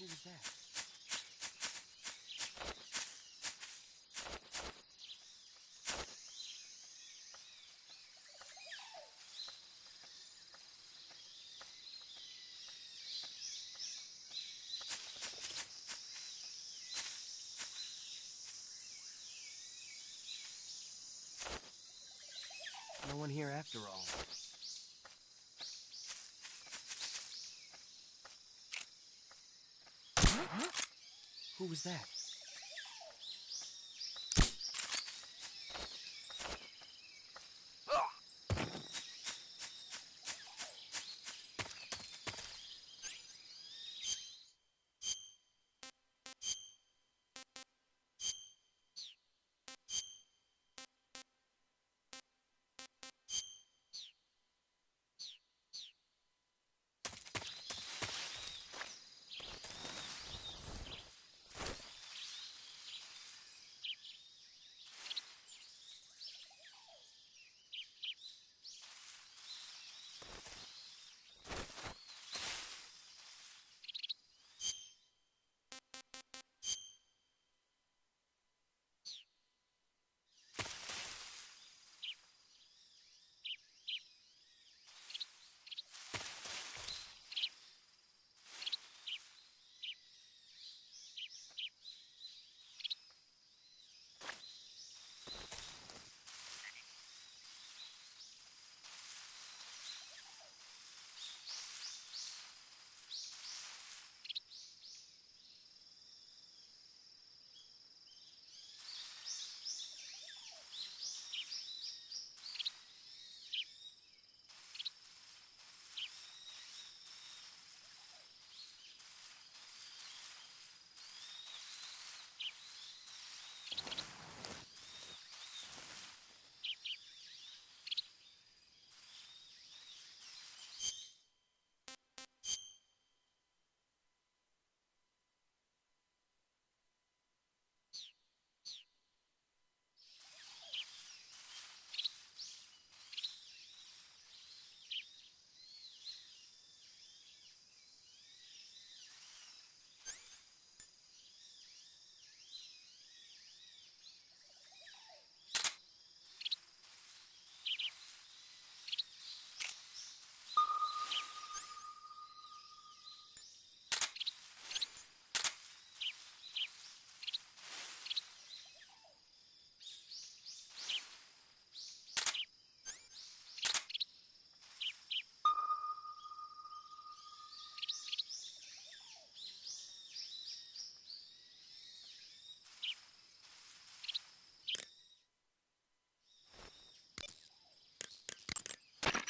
Who was that? No one here after all. Who was that?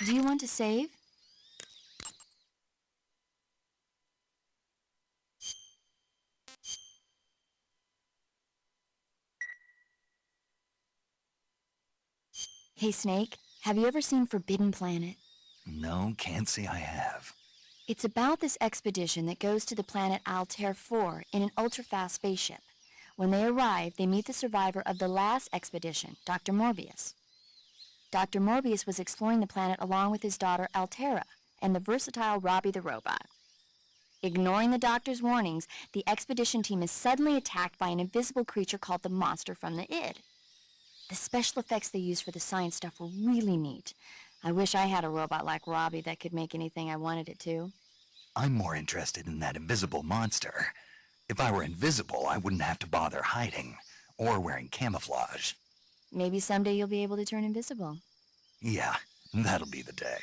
Do you want to save? Hey, Snake, have you ever seen Forbidden Planet? No, can't say I have. It's about this expedition that goes to the planet Altair 4 in an ultra-fast spaceship. When they arrive, they meet the survivor of the last expedition, Dr. Morbius. Dr. Morbius was exploring the planet along with his daughter Altera and the versatile Robbie the robot. Ignoring the doctor's warnings, the expedition team is suddenly attacked by an invisible creature called the Monster from the id. The special effects they used for the science stuff were really neat. I wish I had a robot like Robbie that could make anything I wanted it to. I'm more interested in that invisible monster. If I were invisible, I wouldn't have to bother hiding or wearing camouflage. Maybe someday you'll be able to turn invisible. Yeah, that'll be the day.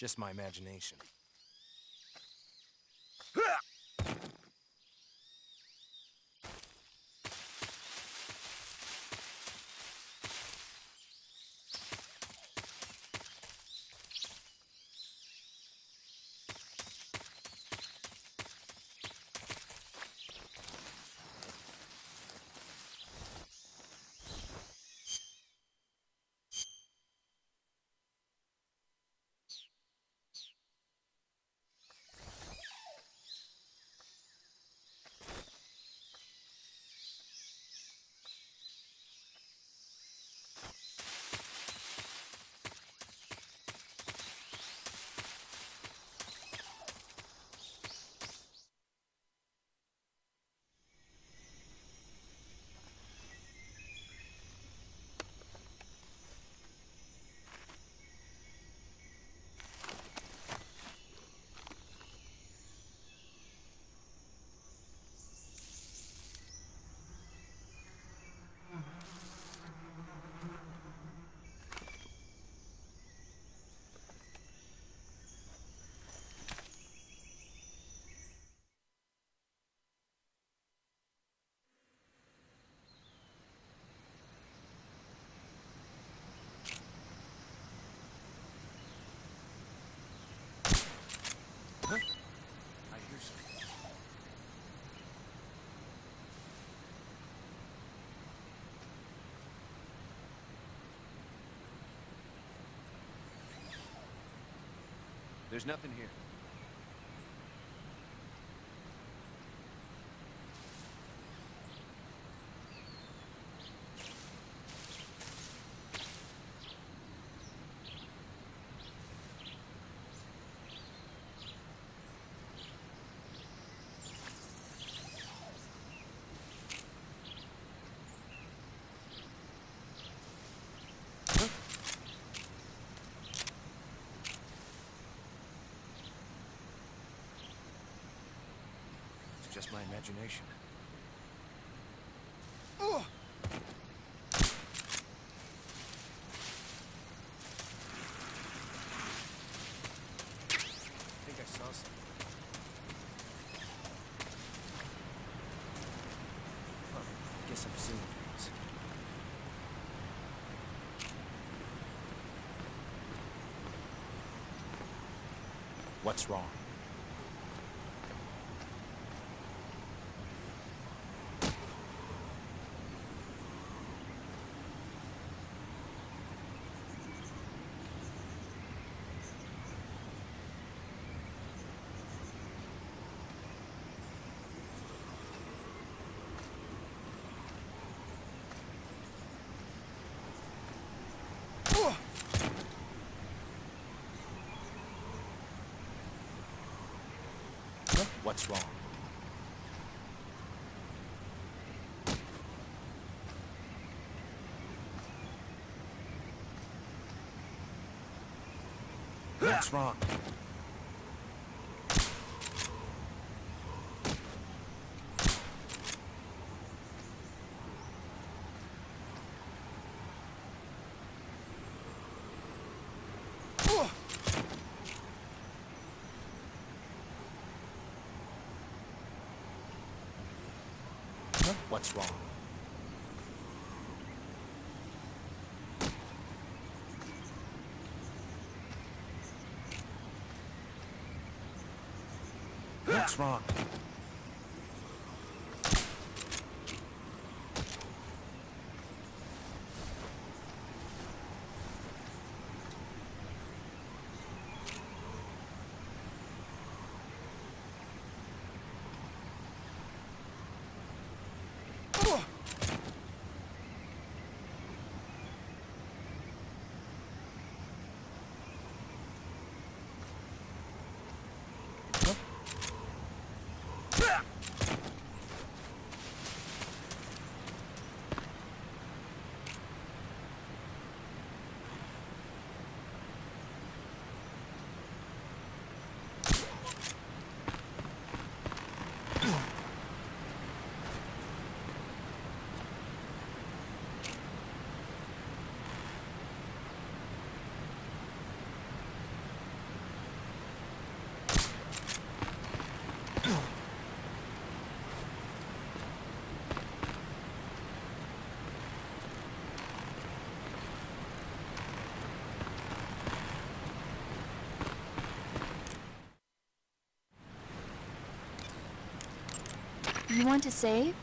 Just my imagination. I hear something. There's nothing here. It's just my imagination. I think I saw something. Huh. I guess I'm seeing things. What's wrong? What's wrong? What's wrong? What's wrong? What's wrong? You want to save?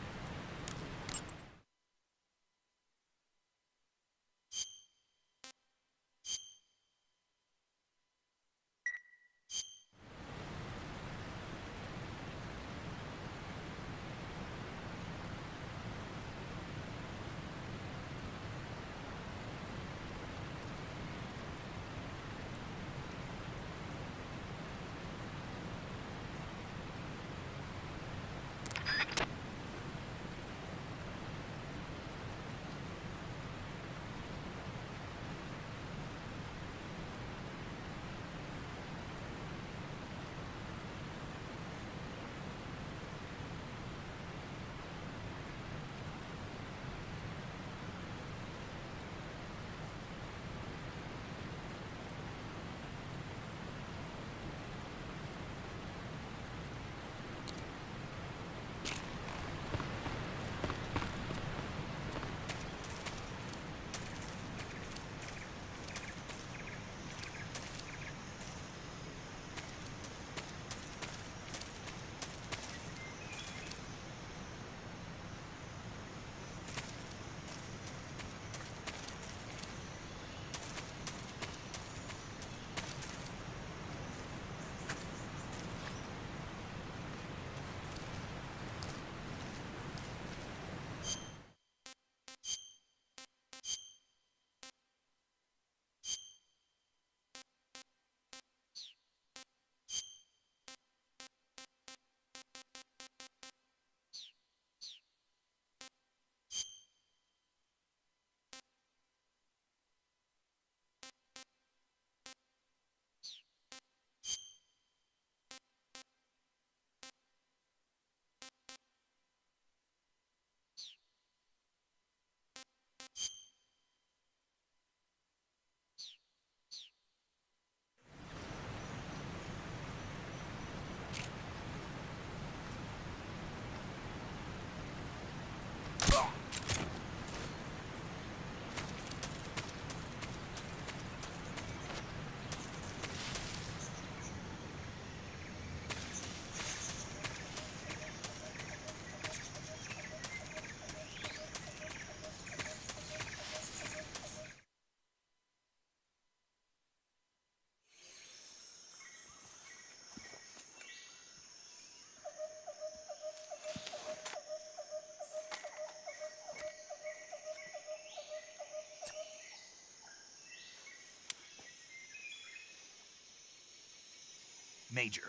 Major,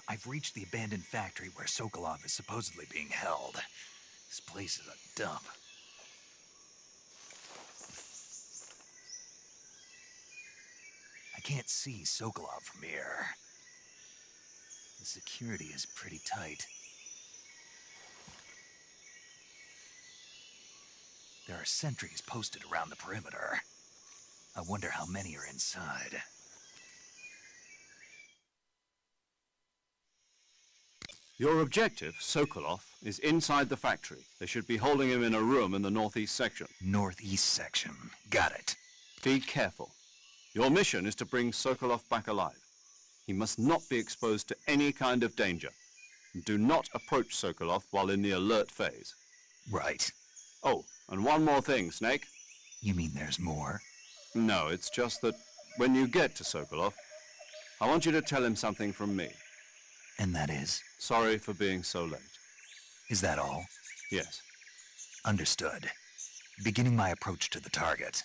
I've reached the abandoned factory where Sokolov is supposedly being held. This place is a dump. I can't see Sokolov from here. The security is pretty tight. There are sentries posted around the perimeter. I wonder how many are inside. Your objective, Sokolov, is inside the factory. They should be holding him in a room in the northeast section. Northeast section. Got it. Be careful. Your mission is to bring Sokolov back alive. He must not be exposed to any kind of danger. Do not approach Sokolov while in the alert phase. Right. Oh, and one more thing, Snake. You mean there's more? No, it's just that when you get to Sokolov, I want you to tell him something from me. And that is? Sorry for being so late. Is that all? Yes. Understood. Beginning my approach to the target.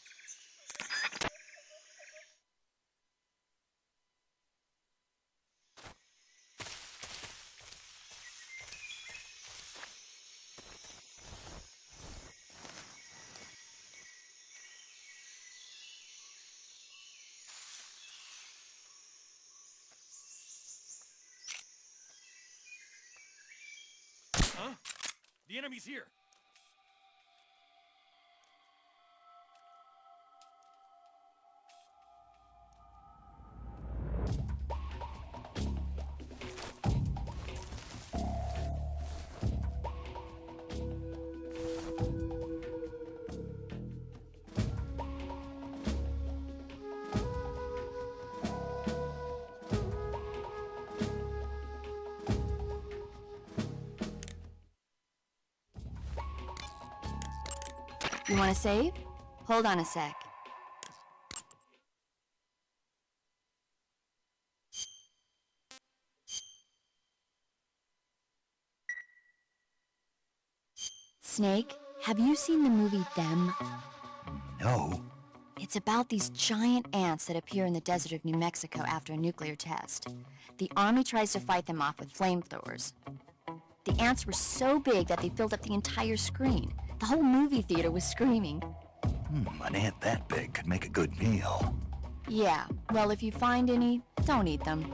Huh? The enemy's here! You want to save? Hold on a sec. Snake, have you seen the movie Them? No. It's about these giant ants that appear in the desert of New Mexico after a nuclear test. The army tries to fight them off with flamethrowers. The ants were so big that they filled up the entire screen. The whole movie theater was screaming. An ant that big could make a good meal. Yeah, well, if you find any, don't eat them.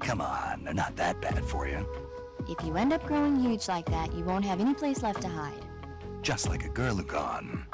Come on, they're not that bad for you. If you end up growing huge like that, you won't have any place left to hide. Just like a Gurlugon.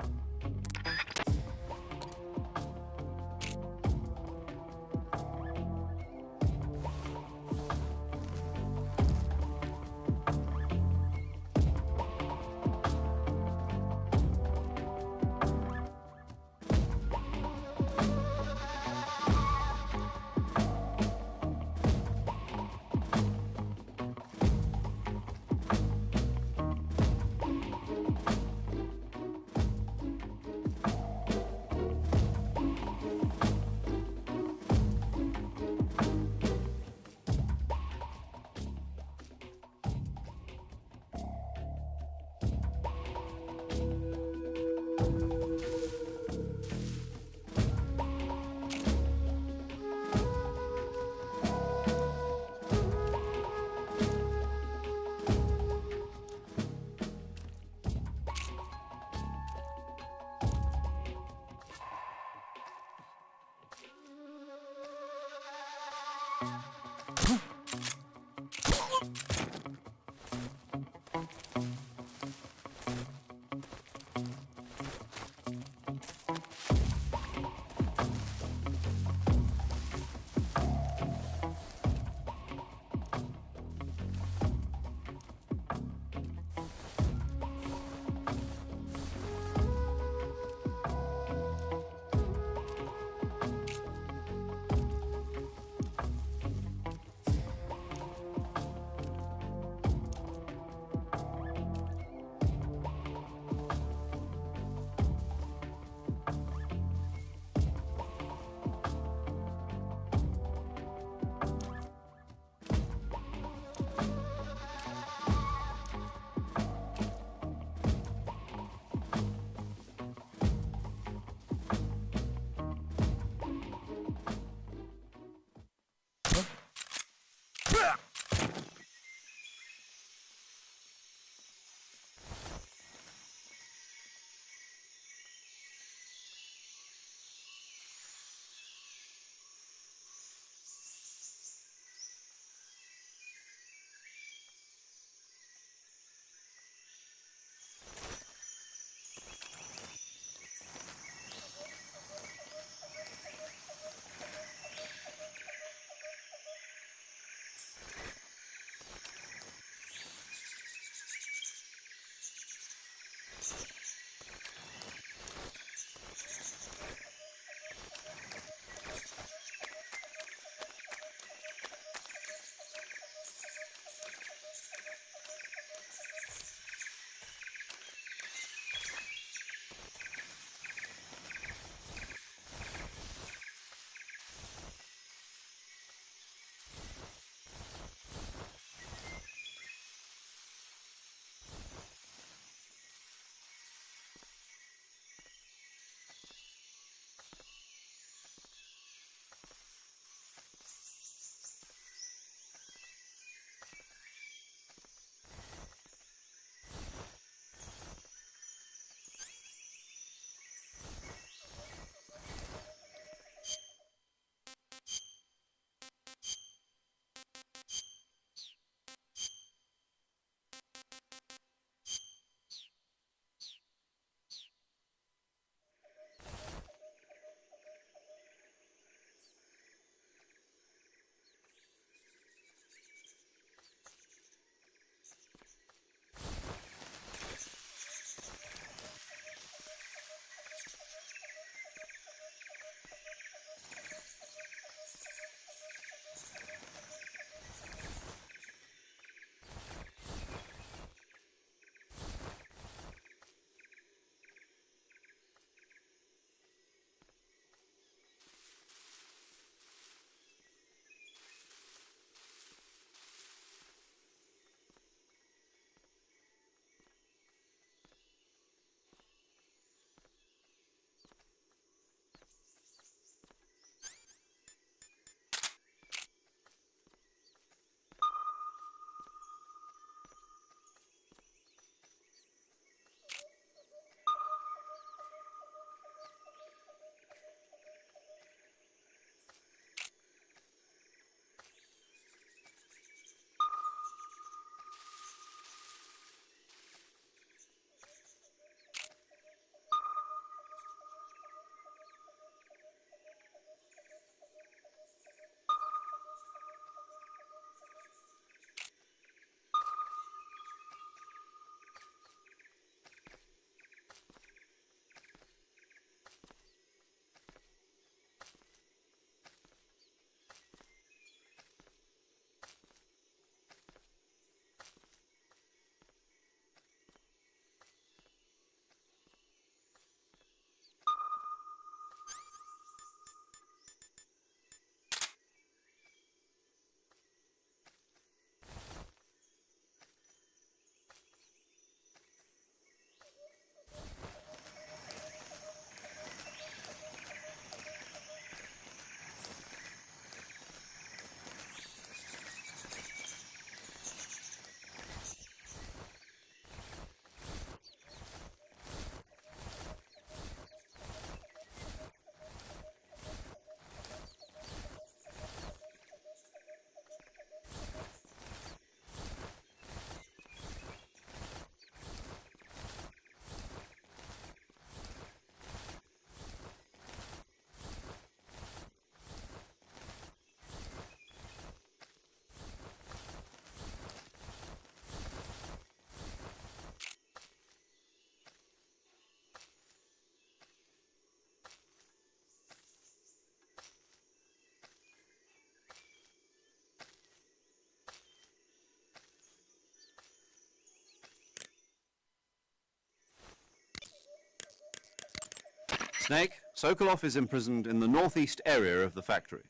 Snake, Sokolov is imprisoned in the northeast area of the factory.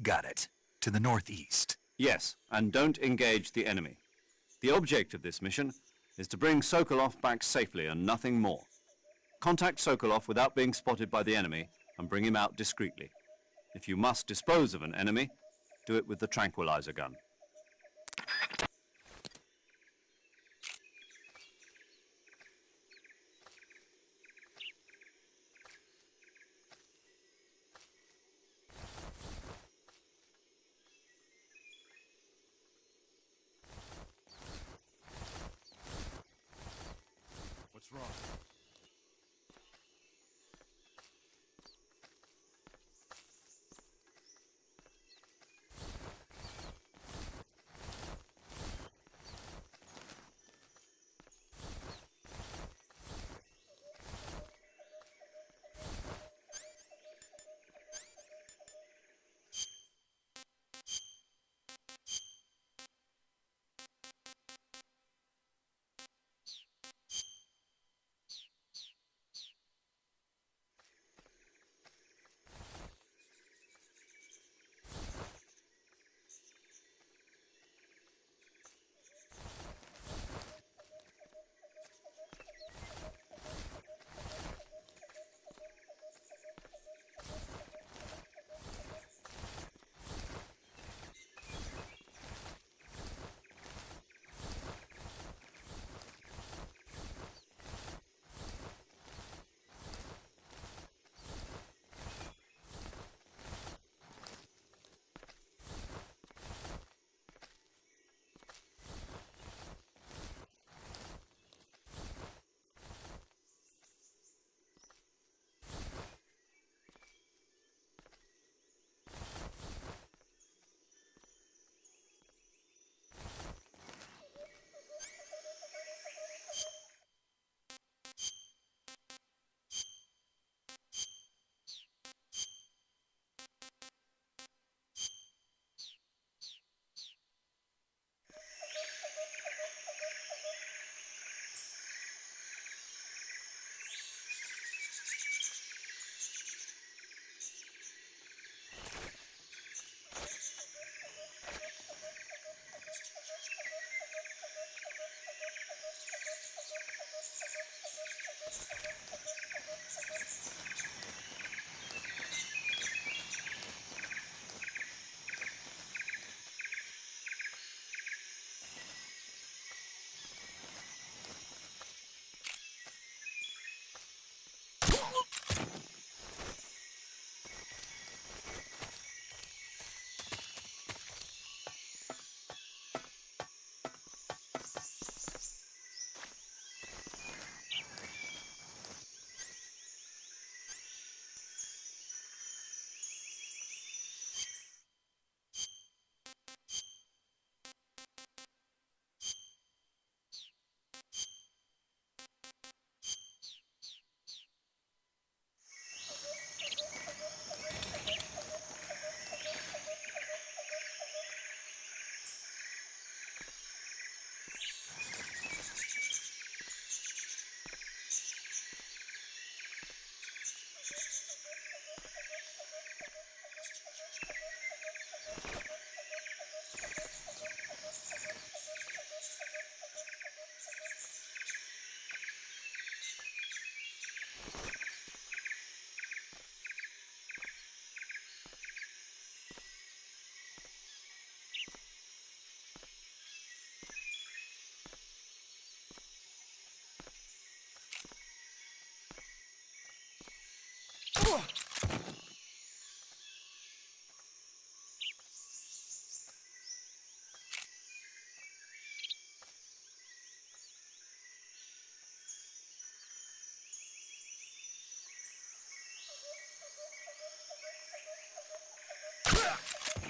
Got it. To the northeast. Yes, and don't engage the enemy. The object of this mission is to bring Sokolov back safely and nothing more. Contact Sokolov without being spotted by the enemy and bring him out discreetly. If you must dispose of an enemy, do it with the tranquilizer gun. What's wrong?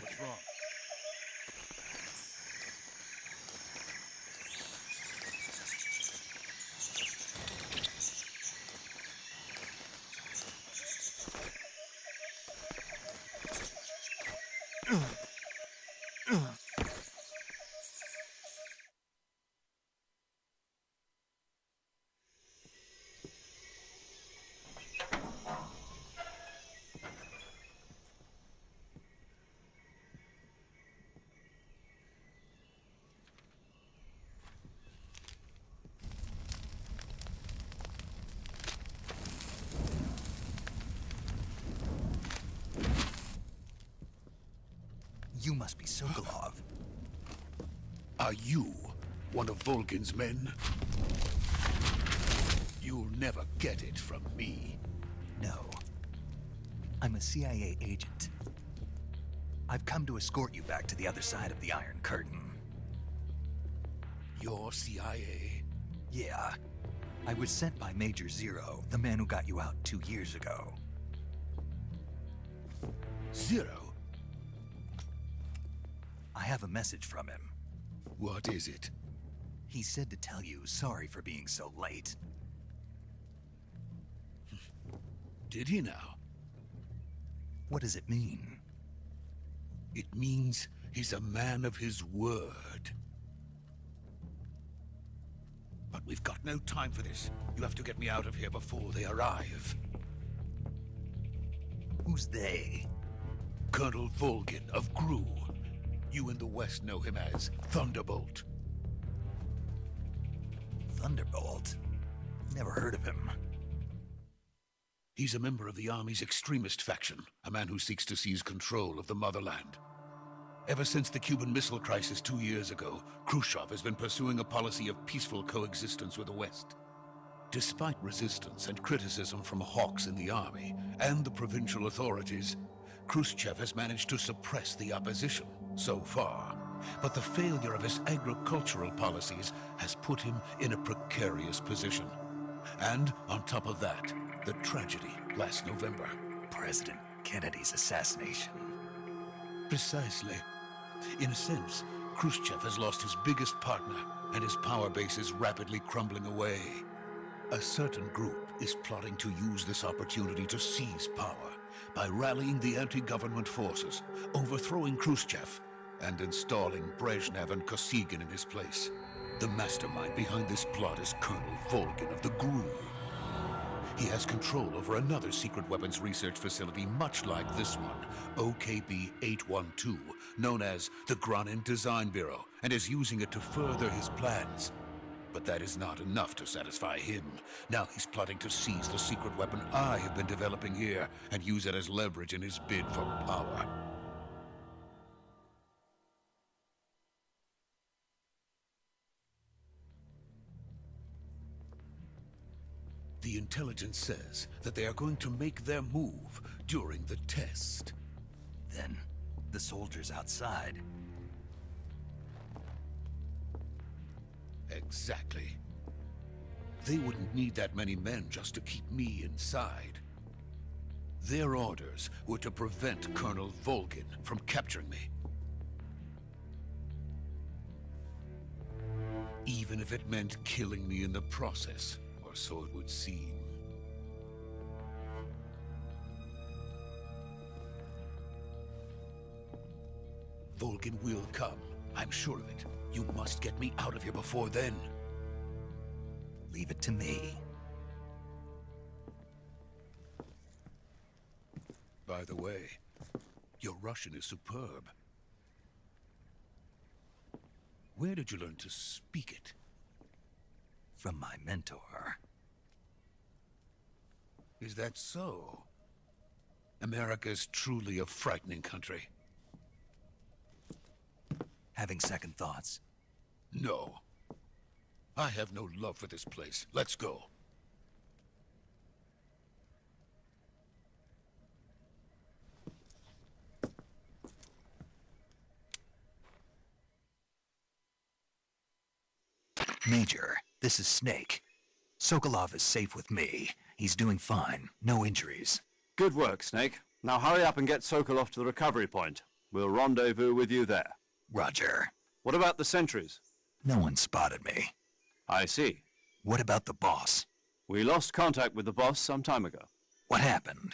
What's wrong? You must be Sokolov. Are you one of Volgin's men? You'll never get it from me. No. I'm a CIA agent. I've come to escort you back to the other side of the Iron Curtain. You're CIA? Yeah. I was sent by Major Zero, the man who got you out 2 years ago. Zero? I have a message from him. What is it? He said to tell you sorry for being so late. Did he now? What does it mean? It means he's a man of his word. But we've got no time for this. You have to get me out of here before they arrive. Who's they? Colonel Volgin of GRU. You in the West know him as Thunderbolt. Thunderbolt? Never heard of him. He's a member of the Army's extremist faction, a man who seeks to seize control of the motherland. Ever since the Cuban Missile Crisis 2 years ago, Khrushchev has been pursuing a policy of peaceful coexistence with the West. Despite resistance and criticism from hawks in the army and the provincial authorities, Khrushchev has managed to suppress the opposition so far. But the failure of his agricultural policies has put him in a precarious position. And on top of that, the tragedy last November. President Kennedy's assassination. Precisely. In a sense, Khrushchev has lost his biggest partner, and his power base is rapidly crumbling away. A certain group is plotting to use this opportunity to seize power by rallying the anti-government forces, overthrowing Khrushchev, and installing Brezhnev and Kosygin in his place. The mastermind behind this plot is Colonel Volgin of the GRU. He has control over another secret weapons research facility much like this one, OKB-812, known as the Granin Design Bureau, and is using it to further his plans. But that is not enough to satisfy him. Now he's plotting to seize the secret weapon I have been developing here and use it as leverage in his bid for power. The intelligence says that they are going to make their move during the test. Then, the soldiers outside. Exactly. They wouldn't need that many men just to keep me inside. Their orders were to prevent Colonel Volgin from capturing me. Even if it meant killing me in the process. So it would seem. Volgin will come. I'm sure of it. You must get me out of here before then. Leave it to me. By the way, your Russian is superb. Where did you learn to speak it? From my mentor. Is that so? America is truly a frightening country. Having second thoughts? No. I have no love for this place. Let's go. Major, this is Snake. Sokolov is safe with me. He's doing fine. No injuries. Good work, Snake. Now hurry up and get Sokolov to the recovery point. We'll rendezvous with you there. Roger. What about the sentries? No one spotted me. I see. What about the boss? We lost contact with the boss some time ago. What happened?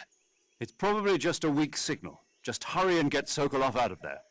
It's probably just a weak signal. Just hurry and get Sokolov out of there.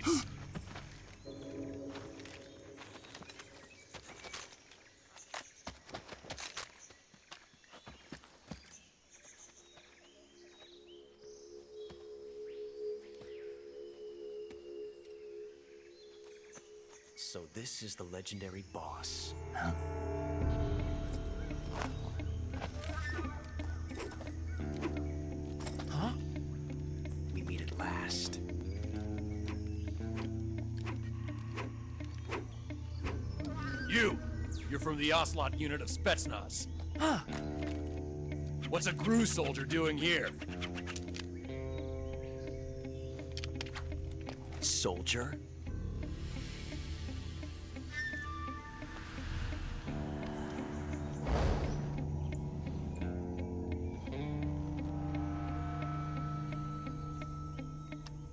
please. So this is the legendary boss. Huh? We meet at last. You're from the Ocelot unit of Spetsnaz. Huh. What's a GRU soldier doing here? Soldier?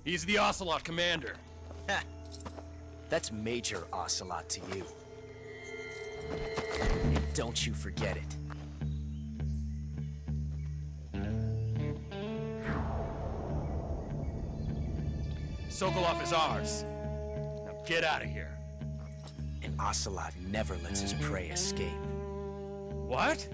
He's the Ocelot commander. Ha! That's Major Ocelot to you. And don't you forget it. Sokolov is ours. Now get out of here. And Ocelot never lets his prey escape. What?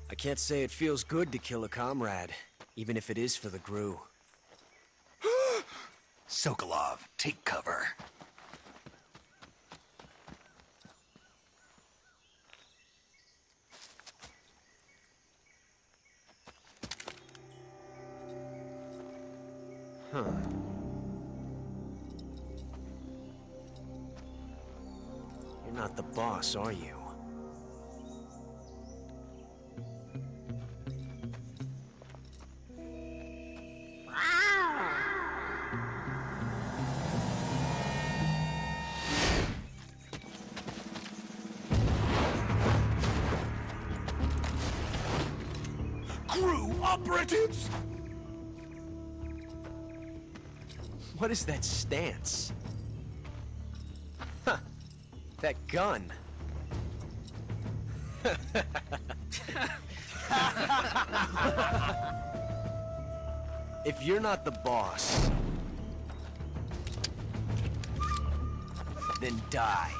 I can't say it feels good to kill a comrade, even if it is for the GRU. Sokolov, take cover. Huh. You're not the boss, are you? GRU operatives! What is that stance? Huh. That gun. If you're not the boss, then die.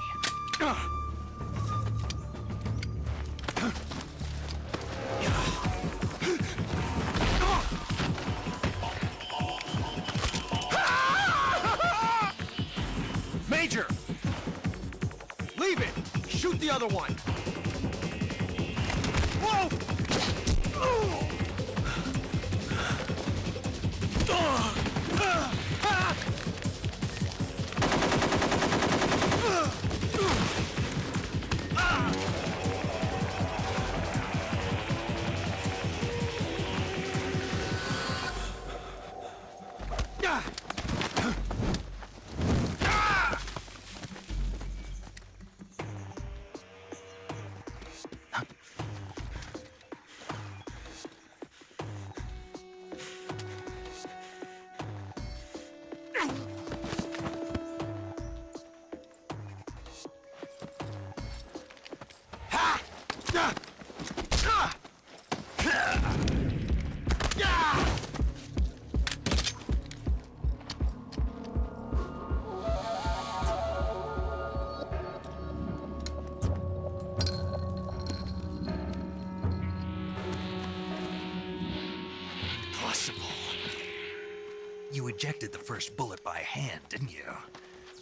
Major! Leave it! Shoot the other one! Whoa! ejected the first bullet by hand, didn't you?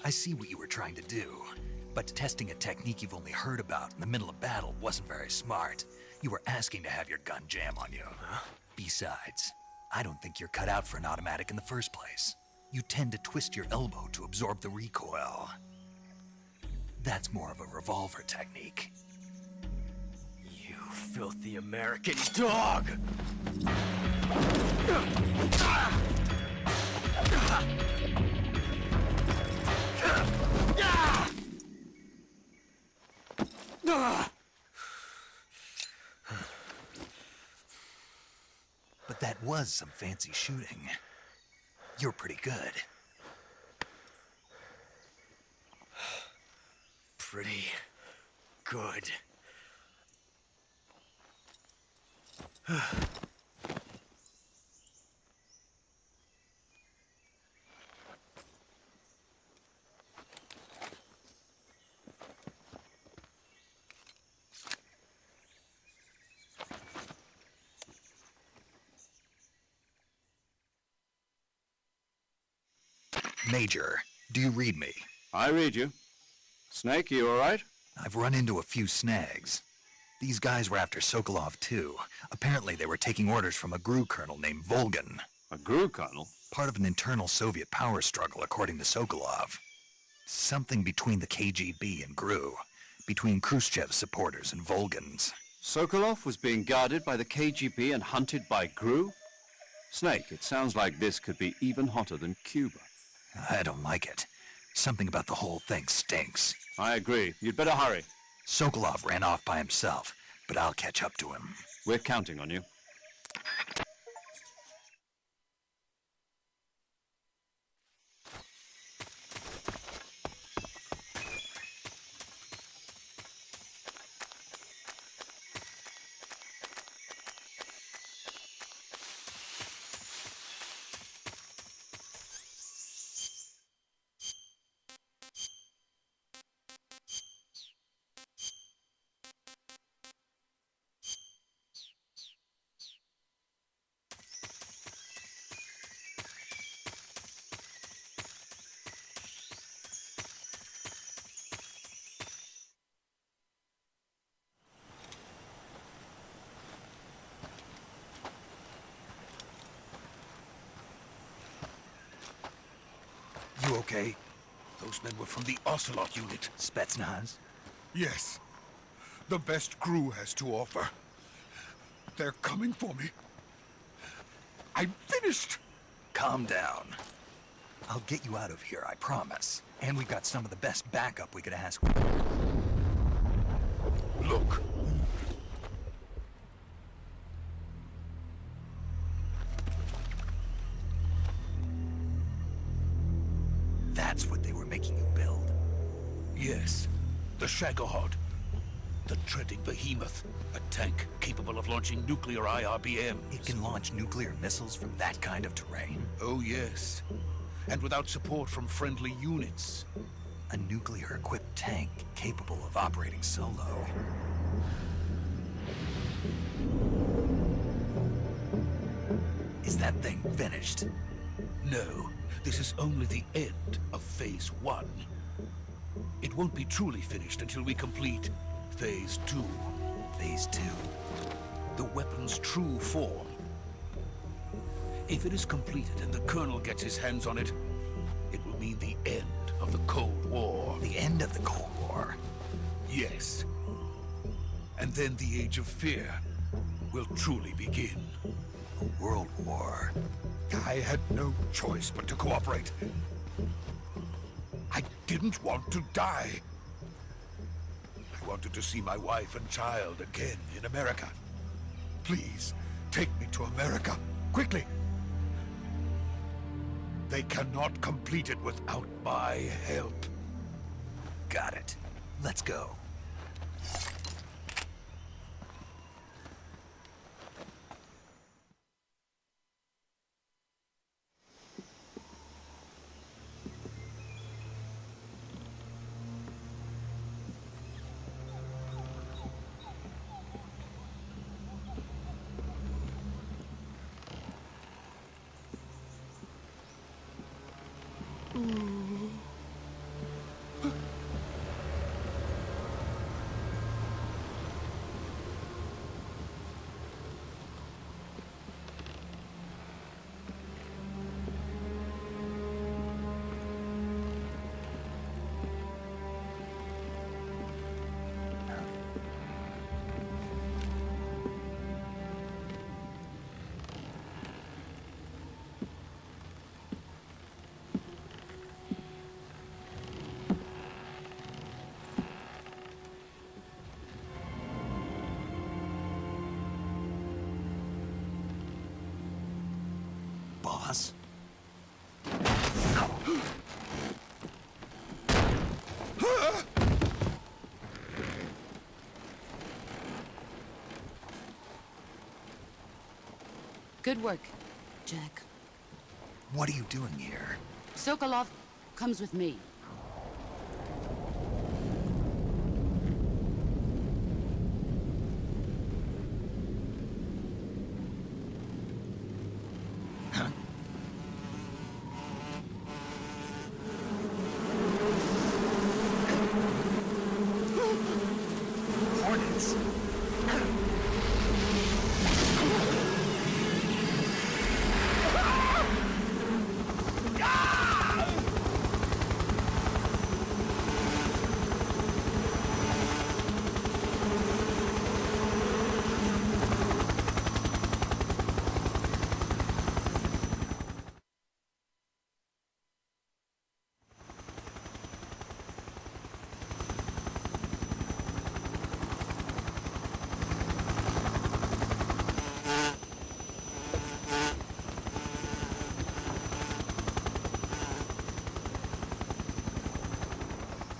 I see what you were trying to do, but testing a technique you've only heard about in the middle of battle wasn't very smart. You were asking to have your gun jam on you. Huh? Besides, I don't think you're cut out for an automatic in the first place. You tend to twist your elbow to absorb the recoil. That's more of a revolver technique. You filthy American dog! But that was some fancy shooting. You're pretty good. Pretty good. Major, do you read me? I read you. Snake, you all right? I've run into a few snags. These guys were after Sokolov too. Apparently they were taking orders from a GRU colonel named Volgan. A GRU colonel? Part of an internal Soviet power struggle, according to Sokolov. Something between the KGB and GRU. Between Khrushchev's supporters and Volgan's. Sokolov was being guarded by the KGB and hunted by GRU? Snake, it sounds like this could be even hotter than Cuba. I don't like it. Something about the whole thing stinks. I agree. You'd better hurry. Sokolov ran off by himself, but I'll catch up to him. We're counting on you. You okay? Those men were from the Ocelot unit. Spetsnaz? Yes. The best GRU has to offer. They're coming for me. I'm finished! Calm down. I'll get you out of here, I promise. And we've got some of the best backup we could ask for. Look. That's what they were making you build? Yes. The Shagohod. The treading behemoth. A tank capable of launching nuclear IRBMs. It can launch nuclear missiles from that kind of terrain? Oh, yes. And without support from friendly units. A nuclear-equipped tank capable of operating solo. Is that thing finished? No. This is only the end of Phase 1. It won't be truly finished until we complete Phase 2. Phase 2? The weapon's true form. If it is completed and the Colonel gets his hands on it, it will mean the end of the Cold War. The end of the Cold War? Yes. And then the Age of Fear will truly begin. A world war. I had no choice but to cooperate. I didn't want to die. I wanted to see my wife and child again in America. Please, take me to America, quickly. They cannot complete it without my help. Got it. Let's go. Boss? Good work, Jack. What are you doing here? Sokolov comes with me. Hornets?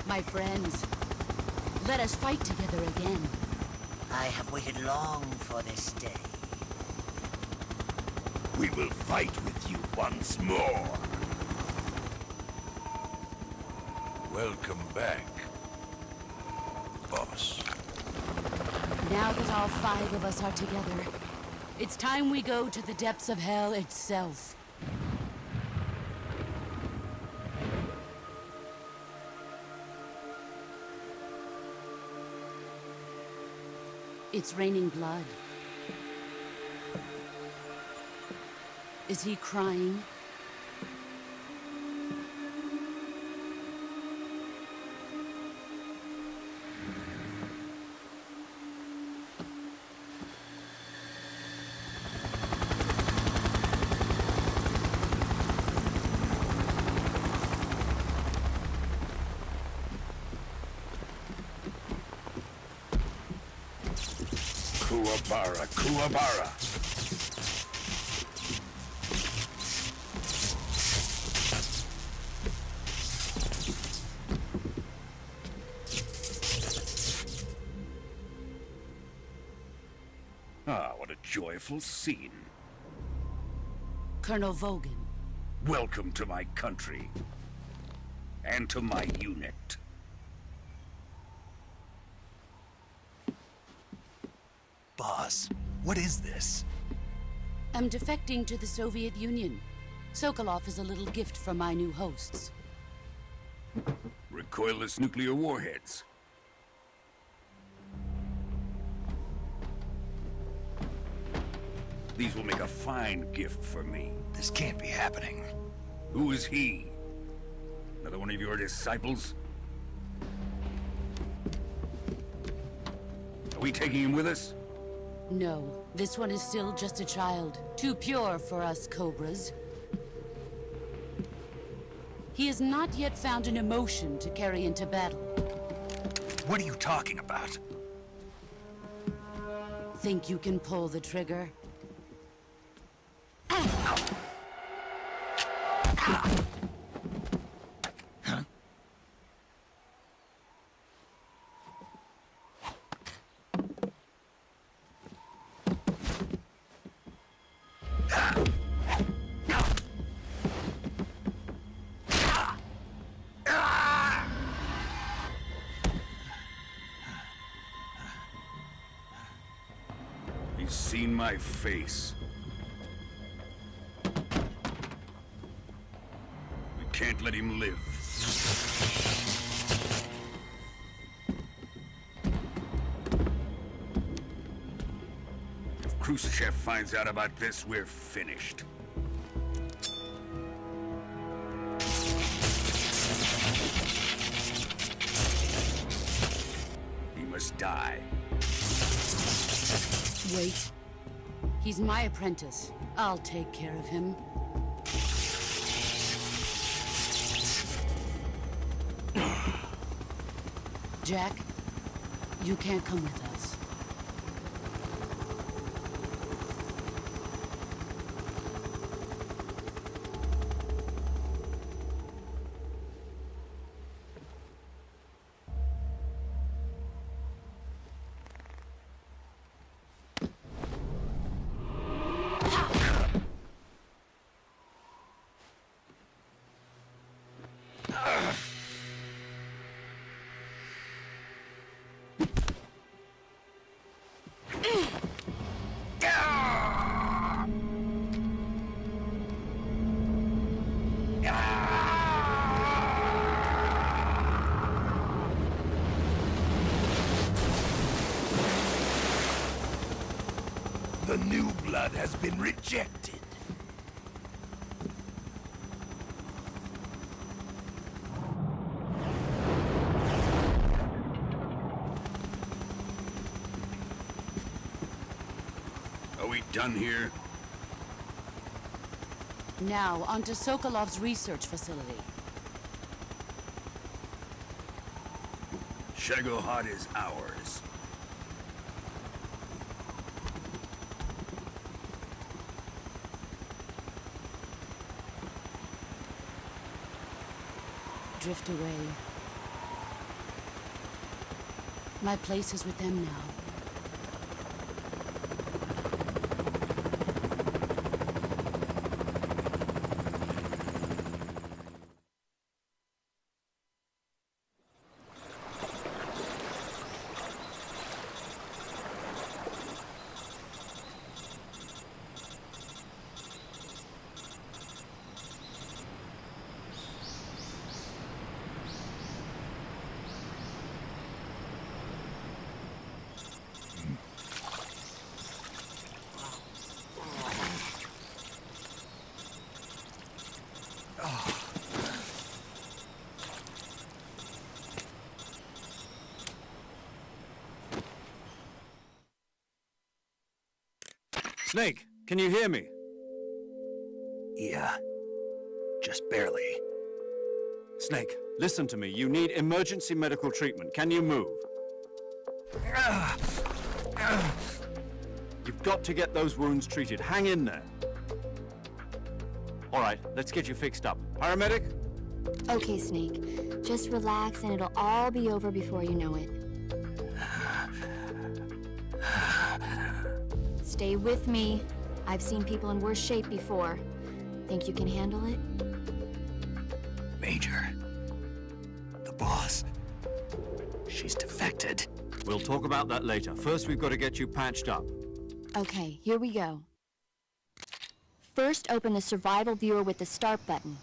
My friends, let us fight together again. I have waited long for this day. We will fight with you once more. Welcome back, boss. Now that all 5 of us are together, it's time we go to the depths of hell itself. It's raining blood. Is he crying? Kuwabara, Kuwabara. Ah, what a joyful scene. Colonel Vogan. Welcome to my country. And to my unit. Boss, what is this? I'm defecting to the Soviet Union. Sokolov is a little gift from my new hosts. Recoilless nuclear warheads. These will make a fine gift for me. This can't be happening. Who is he? Another one of your disciples? Are we taking him with us? No, this one is still just a child. Too pure for us Cobras. He has not yet found an emotion to carry into battle. What are you talking about? Think you can pull the trigger? He's seen my face. We can't won't let him live. If Khrushchev finds out about this, we're finished. He must die. Wait. He's my apprentice. I'll take care of him. Jack, you can't come with us. The new blood has been rejected. Are we done here? Now, on to Sokolov's research facility. Shagohod is ours. Drift away. My place is with them now. Snake, can you hear me? Yeah. Just barely. Snake, listen to me. You need emergency medical treatment. Can you move? You've got to get those wounds treated. Hang in there. All right, let's get you fixed up. Paramedic? Okay, Snake. Just relax and it'll all be over before you know it. Stay with me. I've seen people in worse shape before. Think you can handle it? Major. The boss. She's defected. We'll talk about that later. First, we've got to get you patched up. Okay, here we go. First, open the survival viewer with the start button.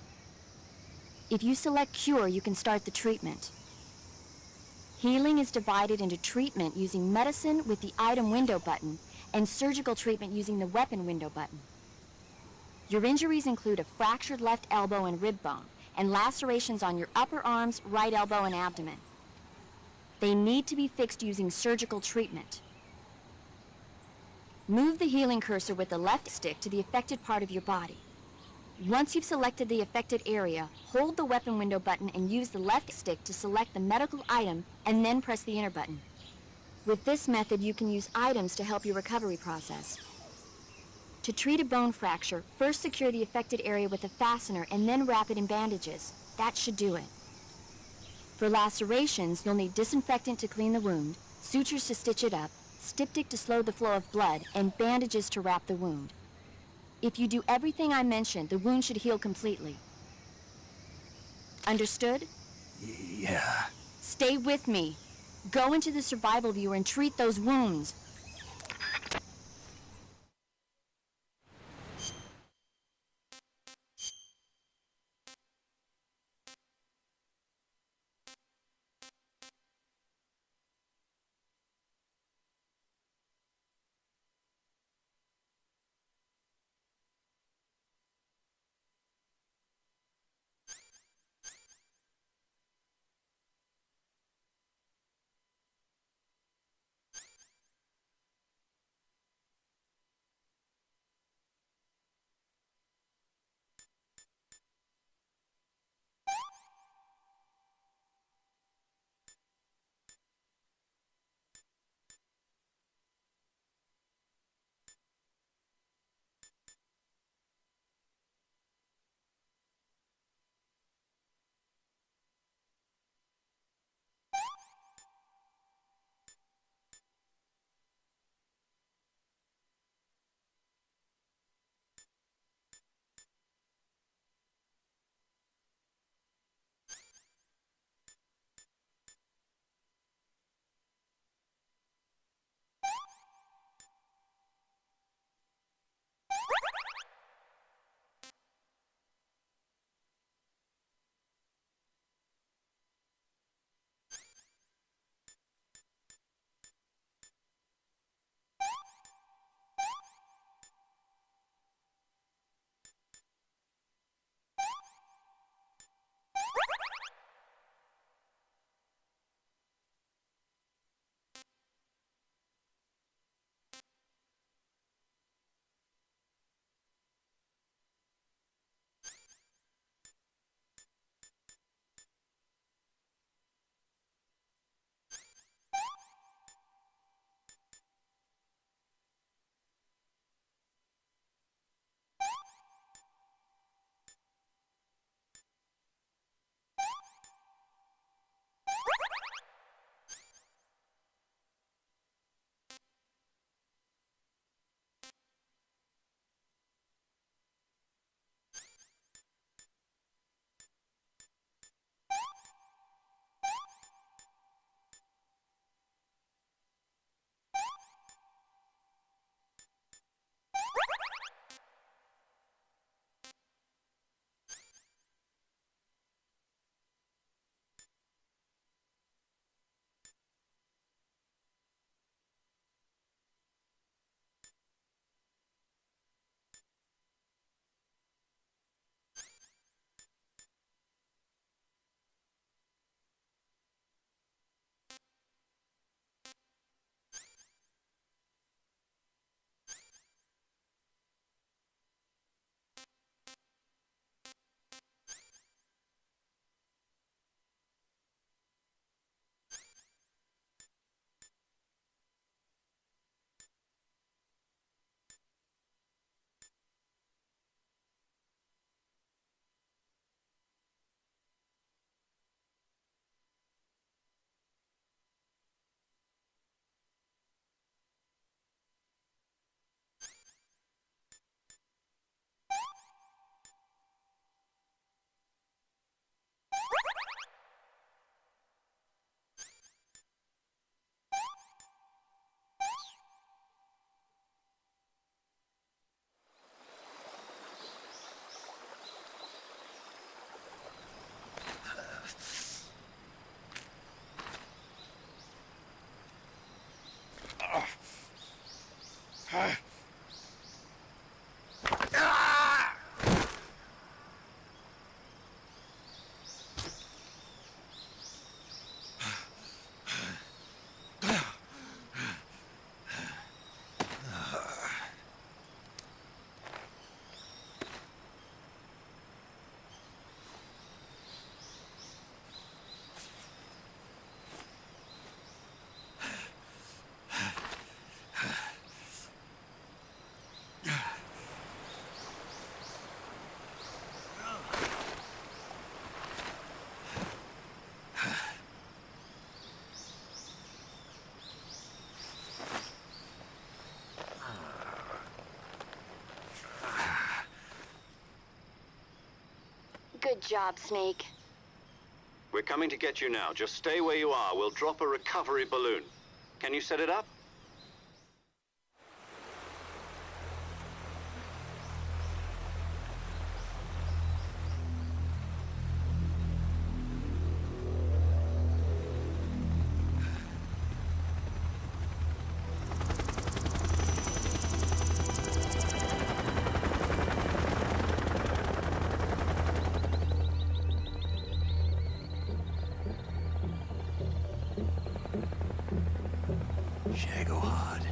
If you select cure, you can start the treatment. Healing is divided into treatment using medicine with the item window button and surgical treatment using the weapon window button. Your injuries include a fractured left elbow and rib bone, and lacerations on your upper arms, right elbow, and abdomen. They need to be fixed using surgical treatment. Move the healing cursor with the left stick to the affected part of your body. Once you've selected the affected area, hold the weapon window button and use the left stick to select the medical item, and then press the enter button. With this method, you can use items to help your recovery process. To treat a bone fracture, first secure the affected area with a fastener and then wrap it in bandages. That should do it. For lacerations, you'll need disinfectant to clean the wound, sutures to stitch it up, styptic to slow the flow of blood, and bandages to wrap the wound. If you do everything I mentioned, the wound should heal completely. Understood? Yeah. Stay with me. Go into the survival viewer and treat those wounds. Good job, Snake. We're coming to get you now. Just stay where you are. We'll drop a recovery balloon. Can you set it up? Shagohod.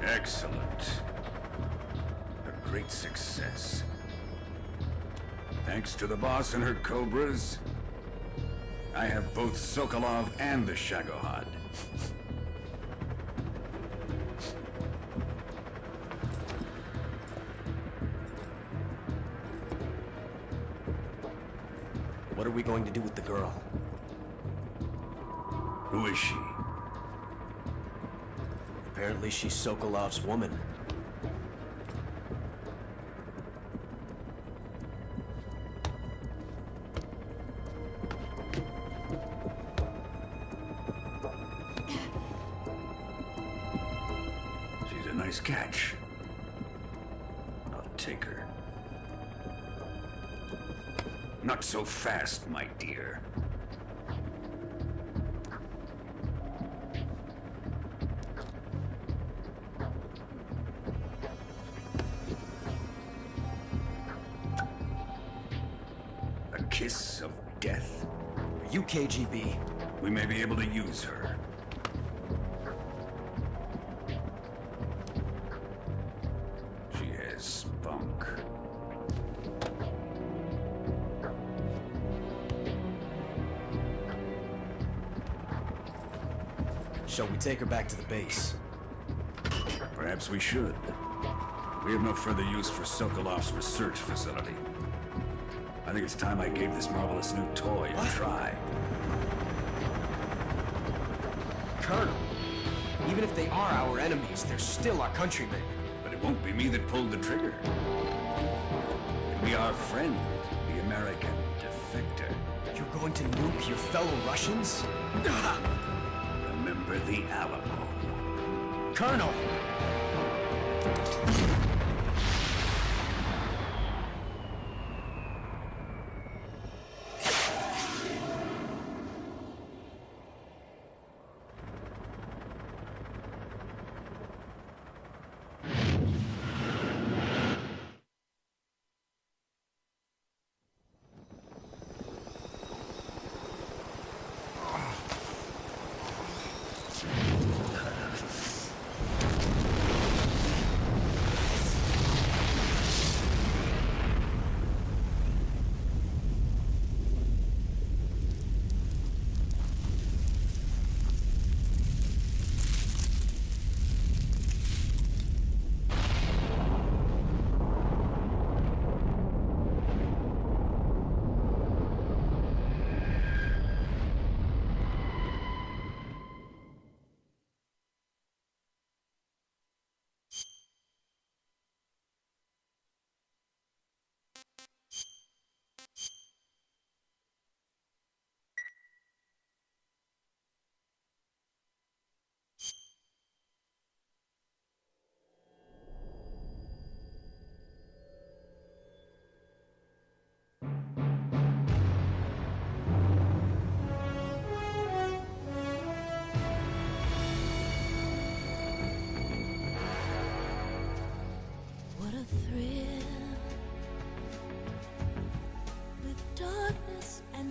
Excellent. A great success. Thanks to the boss and her cobras, I have both Sokolov and the Shagohod. What are we going to do with the girl? Who is she? Apparently she's Sokolov's woman. She's a nice catch. I'll take her. Not so fast, my dear. A kiss of death. Are you KGB? We may be able to use her. She has spunk. Shall we take her back to the base? Perhaps we should. We have no further use for Sokolov's research facility. I think it's time I gave this marvelous new toy a try. Colonel, even if they are our enemies, they're still our countrymen. But it won't be me that pulled the trigger. It'll be our friend, the American defector. You're going to nuke your fellow Russians? Remember the Alamo. Colonel!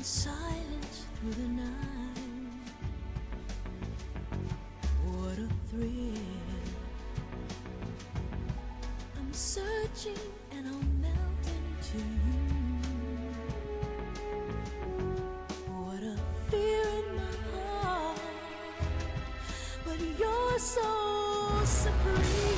in silence through the night. What a thrill. I'm searching and I'll melt into you. What a fear in my heart, but you're so supreme.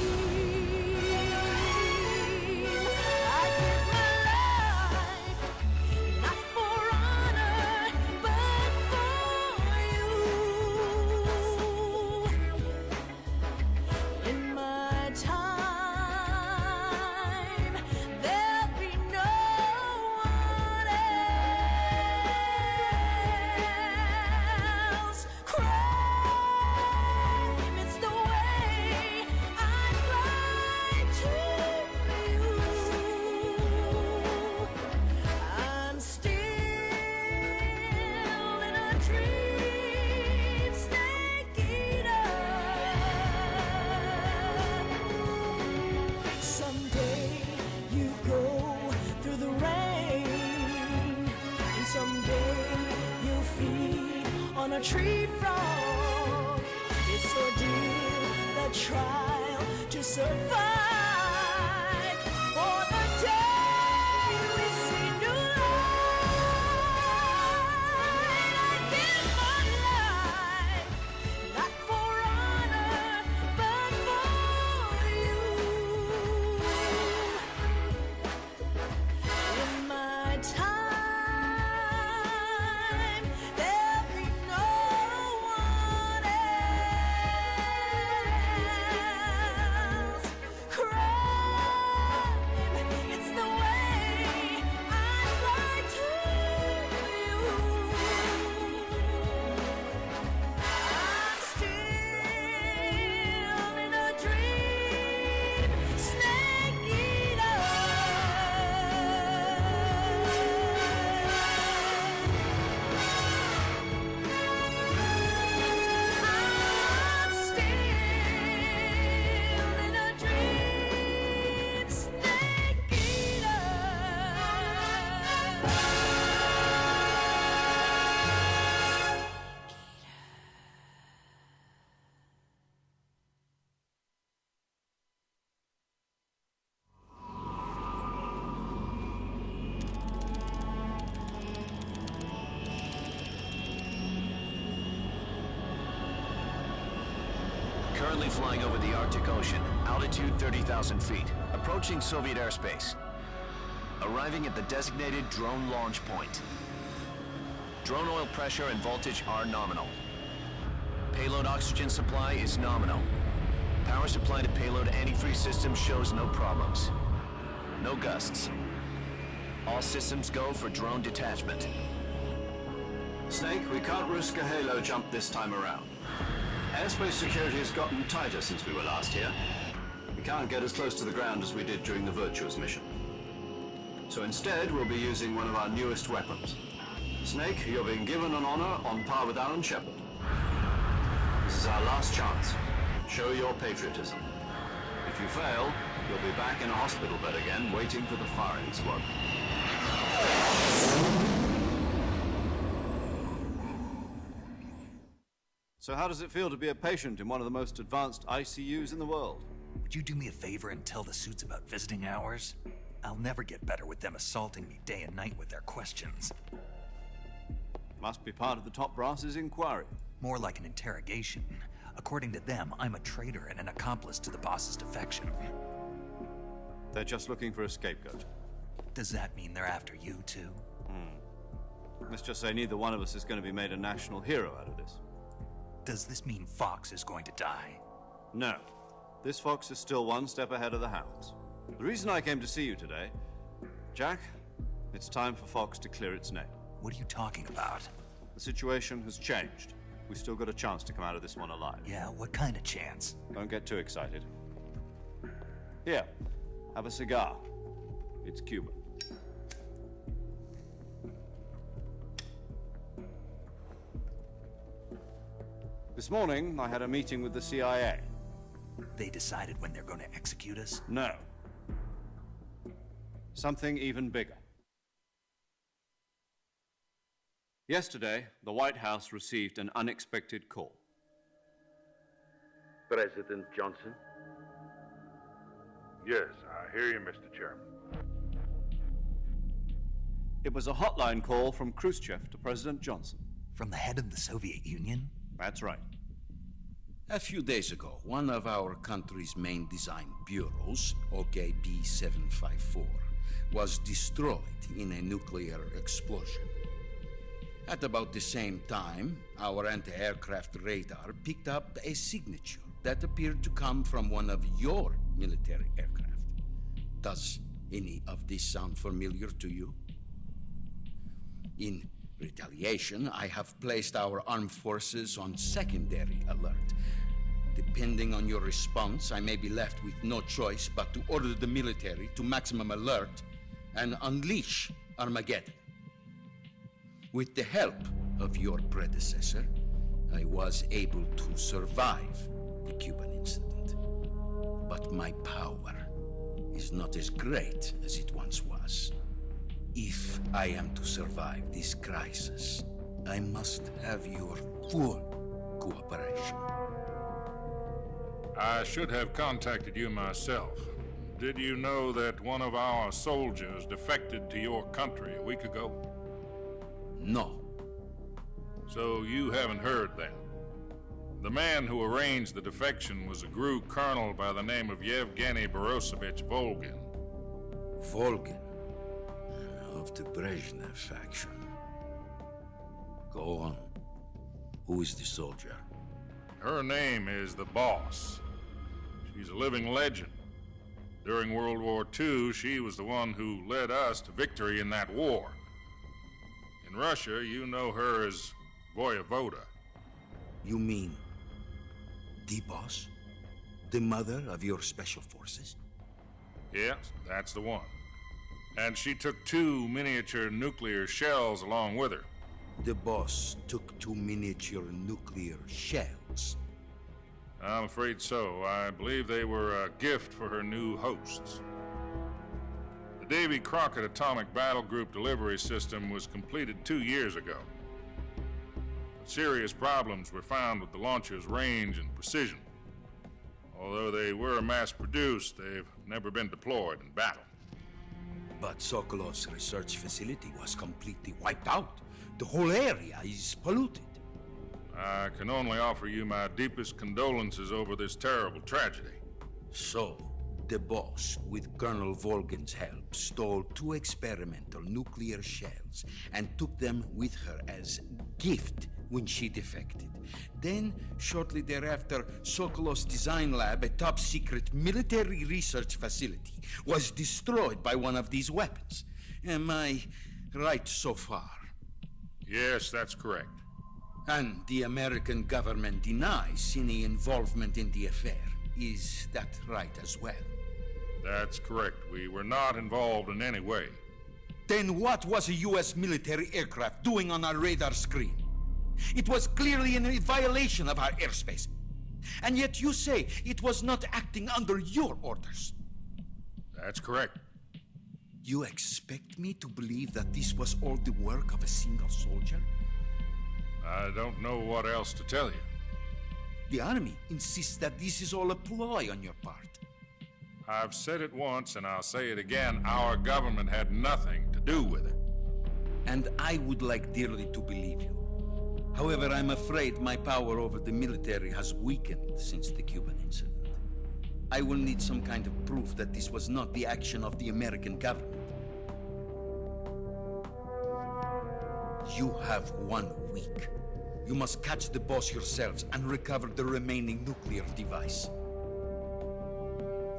A tree frog, it's ordeal, the trial to survive. For the day we see new light, I give my life, not for honor, but for you. In my time, Currently flying over the Arctic Ocean, altitude 30,000 feet, approaching Soviet airspace. Arriving at the designated drone launch point. Drone oil pressure and voltage are nominal. Payload oxygen supply is nominal. Power supply to payload antifreeze system shows no problems. No gusts. All systems go for drone detachment. Snake, we can't risk a halo jump this time around. Airspace security has gotten tighter since we were last here. We can't get as close to the ground as we did during the Virtuous mission. So instead, we'll be using one of our newest weapons. Snake, you're being given an honor on par with Alan Shepard. This is our last chance. Show your patriotism. If you fail, you'll be back in a hospital bed again, waiting for the firing squad. So how does it feel to be a patient in one of the most advanced ICUs in the world? Would you do me a favor and tell the suits about visiting hours? I'll never get better with them assaulting me day and night with their questions. Must be part of the top brass's inquiry. More like an interrogation. According to them, I'm a traitor and an accomplice to the boss's defection. They're just looking for a scapegoat. Does that mean they're after you, too? Let's just say neither one of us is going to be made a national hero out of this. Does this mean Fox is going to die? No. This fox is still one step ahead of the hounds. The reason I came to see you today, Jack, it's time for Fox to clear its name. What are you talking about? The situation has changed. We've still got a chance to come out of this one alive. Yeah, what kind of chance? Don't get too excited. Here, have a cigar. It's Cuban. This morning, I had a meeting with the CIA. They decided when they're going to execute us? No. Something even bigger. Yesterday, the White House received an unexpected call. President Johnson? Yes, I hear you, Mr. Chairman. It was a hotline call from Khrushchev to President Johnson. From the head of the Soviet Union? That's right. A few days ago, one of our country's main design bureaus, OKB 754, was destroyed in a nuclear explosion. At about the same time, our anti-aircraft radar picked up a signature that appeared to come from one of your military aircraft. Does any of this sound familiar to you? In retaliation, I have placed our armed forces on secondary alert. Depending on your response, I may be left with no choice but to order the military to maximum alert and unleash Armageddon. With the help of your predecessor, I was able to survive the Cuban incident. But my power is not as great as it once was. If I am to survive this crisis, I must have your full cooperation. I should have contacted you myself. Did you know that one of our soldiers defected to your country a week ago? No. So you haven't heard then? The man who arranged the defection was a GRU colonel by the name of Yevgeny Borisovich Volgin. Volgin? Of the Brezhnev faction. Go on. Who is the soldier? Her name is the Boss. She's a living legend. During World War II, she was the one who led us to victory in that war. In Russia, you know her as Voyevoda. You mean the Boss? The mother of your special forces? Yes, that's the one. And she took 2 miniature nuclear shells along with her. The Boss took 2 miniature nuclear shells? I'm afraid so. I believe they were a gift for her new hosts. The Davy Crockett Atomic Battle Group delivery system was completed 2 years ago. But serious problems were found with the launcher's range and precision. Although they were mass-produced, they've never been deployed in battle. But Sokolov's research facility was completely wiped out. The whole area is polluted. I can only offer you my deepest condolences over this terrible tragedy. So, the Boss, with Colonel Volgin's help, stole 2 experimental nuclear shells and took them with her as gift when she defected. Then, shortly thereafter, Sokolov's design lab, a top-secret military research facility, was destroyed by one of these weapons. Am I right so far? Yes, that's correct. And the American government denies any involvement in the affair. Is that right as well? That's correct. We were not involved in any way. Then what was a U.S. military aircraft doing on our radar screen? It was clearly in violation of our airspace. And yet you say it was not acting under your orders. That's correct. You expect me to believe that this was all the work of a single soldier? I don't know what else to tell you. The Army insists that this is all a ploy on your part. I've said it once and I'll say it again. Our government had nothing to do with it. And I would like dearly to believe you. However, I'm afraid my power over the military has weakened since the Cuban incident. I will need some kind of proof that this was not the action of the American government. You have 1 week. You must catch the Boss yourselves and recover the remaining nuclear device.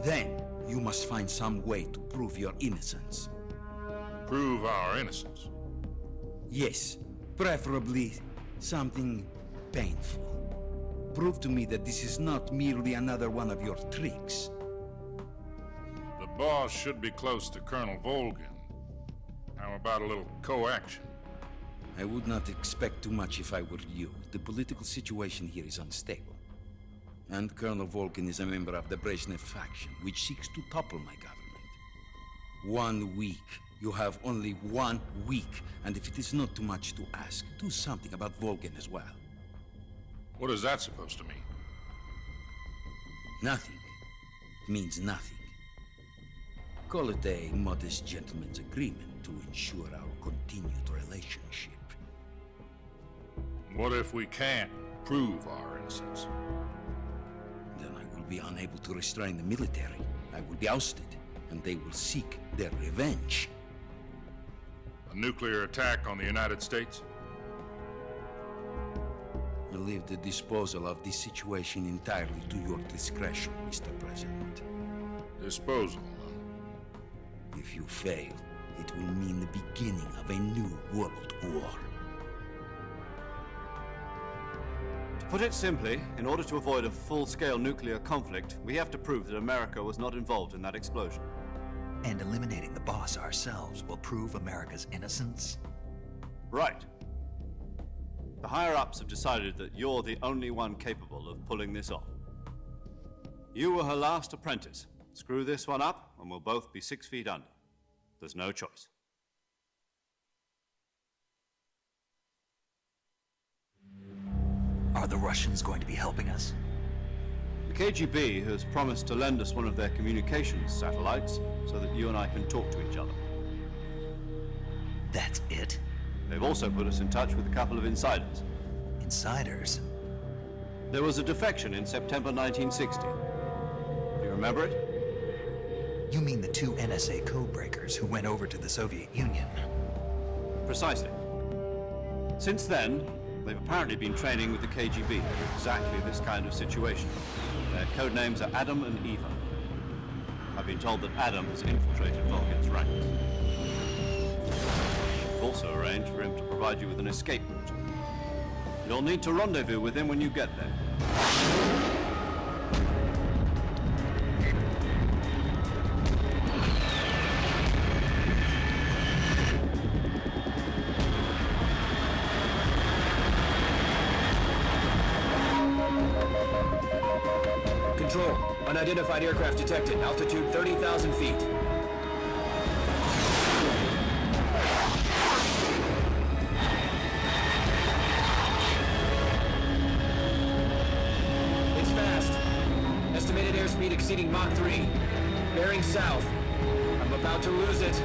Then, you must find some way to prove your innocence. Prove our innocence? Yes, preferably something painful. Prove to me that this is not merely another one of your tricks. The Boss should be close to Colonel Volgin. How about a little co-action? I would not expect too much if I were you. The political situation here is unstable. And Colonel Volgin is a member of the Brezhnev faction, which seeks to topple my government. 1 week You have only 1 week, and if it is not too much to ask, do something about Volgin as well. What is that supposed to mean? Nothing. It means nothing. Call it a modest gentleman's agreement to ensure our continued relationship. What if we can't prove our innocence? Then I will be unable to restrain the military. I will be ousted, and they will seek their revenge. A nuclear attack on the United States? I leave the disposal of this situation entirely to your discretion, Mr. President. Disposal? If you fail, it will mean the beginning of a new world war. To put it simply, in order to avoid a full-scale nuclear conflict, we have to prove that America was not involved in that explosion. And eliminating the boss ourselves will prove America's innocence? Right. The higher-ups have decided that you're the only one capable of pulling this off. You were her last apprentice. Screw this one up, and we'll both be 6 feet under. There's no choice. Are the Russians going to be helping us? The KGB has promised to lend us one of their communications satellites so that you and I can talk to each other. That's it? They've also put us in touch with a couple of insiders. Insiders? There was a defection in September 1960. Do you remember it? You mean the 2 NSA codebreakers who went over to the Soviet Union? Precisely. Since then, they've apparently been training with the KGB in exactly this kind of situation. Their code names are Adam and Eva. I've been told that Adam has infiltrated Volgin's ranks. I've also arranged for him to provide you with an escape route. You'll need to rendezvous with him when you get there. Control, unidentified aircraft detected, altitude 30,000 feet. It's fast. Estimated airspeed exceeding Mach 3. Bearing south. I'm about to lose it.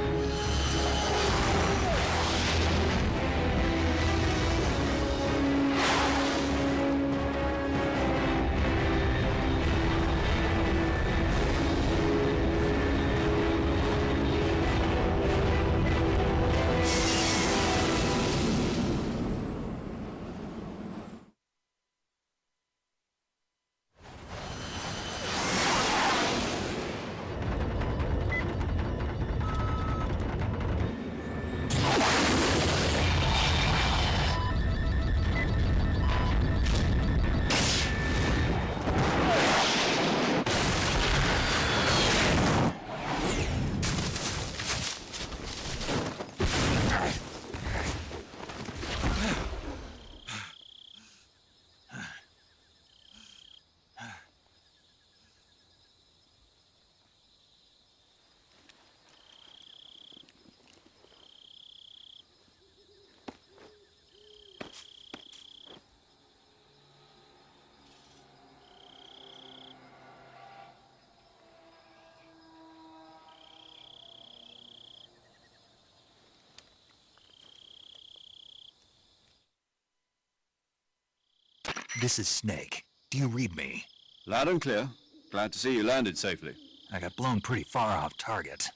This is Snake. Do you read me? Loud and clear. Glad to see you landed safely. I got blown pretty far off target.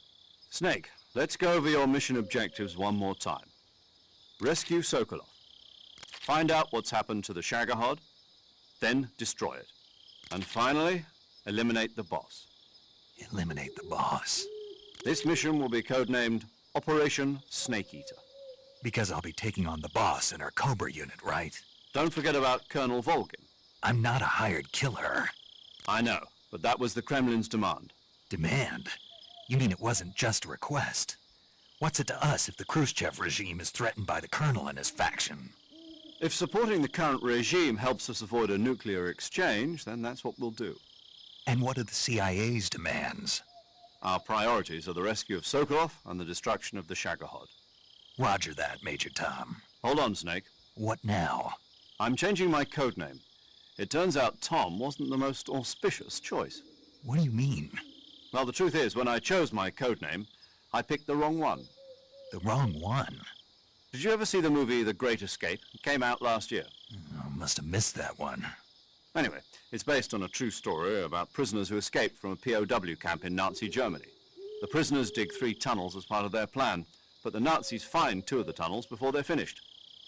Snake, let's go over your mission objectives one more time. Rescue Sokolov. Find out what's happened to the Shagohod, then destroy it. And finally, eliminate the boss. Eliminate the boss? This mission will be codenamed Operation Snake Eater. Because I'll be taking on the boss in our Cobra unit, right? Don't forget about Colonel Volgin. I'm not a hired killer. I know, but that was the Kremlin's demand. Demand? You mean it wasn't just a request? What's it to us if the Khrushchev regime is threatened by the Colonel and his faction? If supporting the current regime helps us avoid a nuclear exchange, then that's what we'll do. And what are the CIA's demands? Our priorities are the rescue of Sokolov and the destruction of the Shagohod. Roger that, Major Tom. Hold on, Snake. What now? I'm changing my code name. It turns out Tom wasn't the most auspicious choice. What do you mean? Well, the truth is, when I chose my code name, I picked the wrong one. The wrong one? Did you ever see the movie The Great Escape? It came out last year. Oh, must have missed that one. Anyway, it's based on a true story about prisoners who escaped from a POW camp in Nazi Germany. The prisoners dig 3 tunnels as part of their plan, but the Nazis find 2 of the tunnels before they're finished.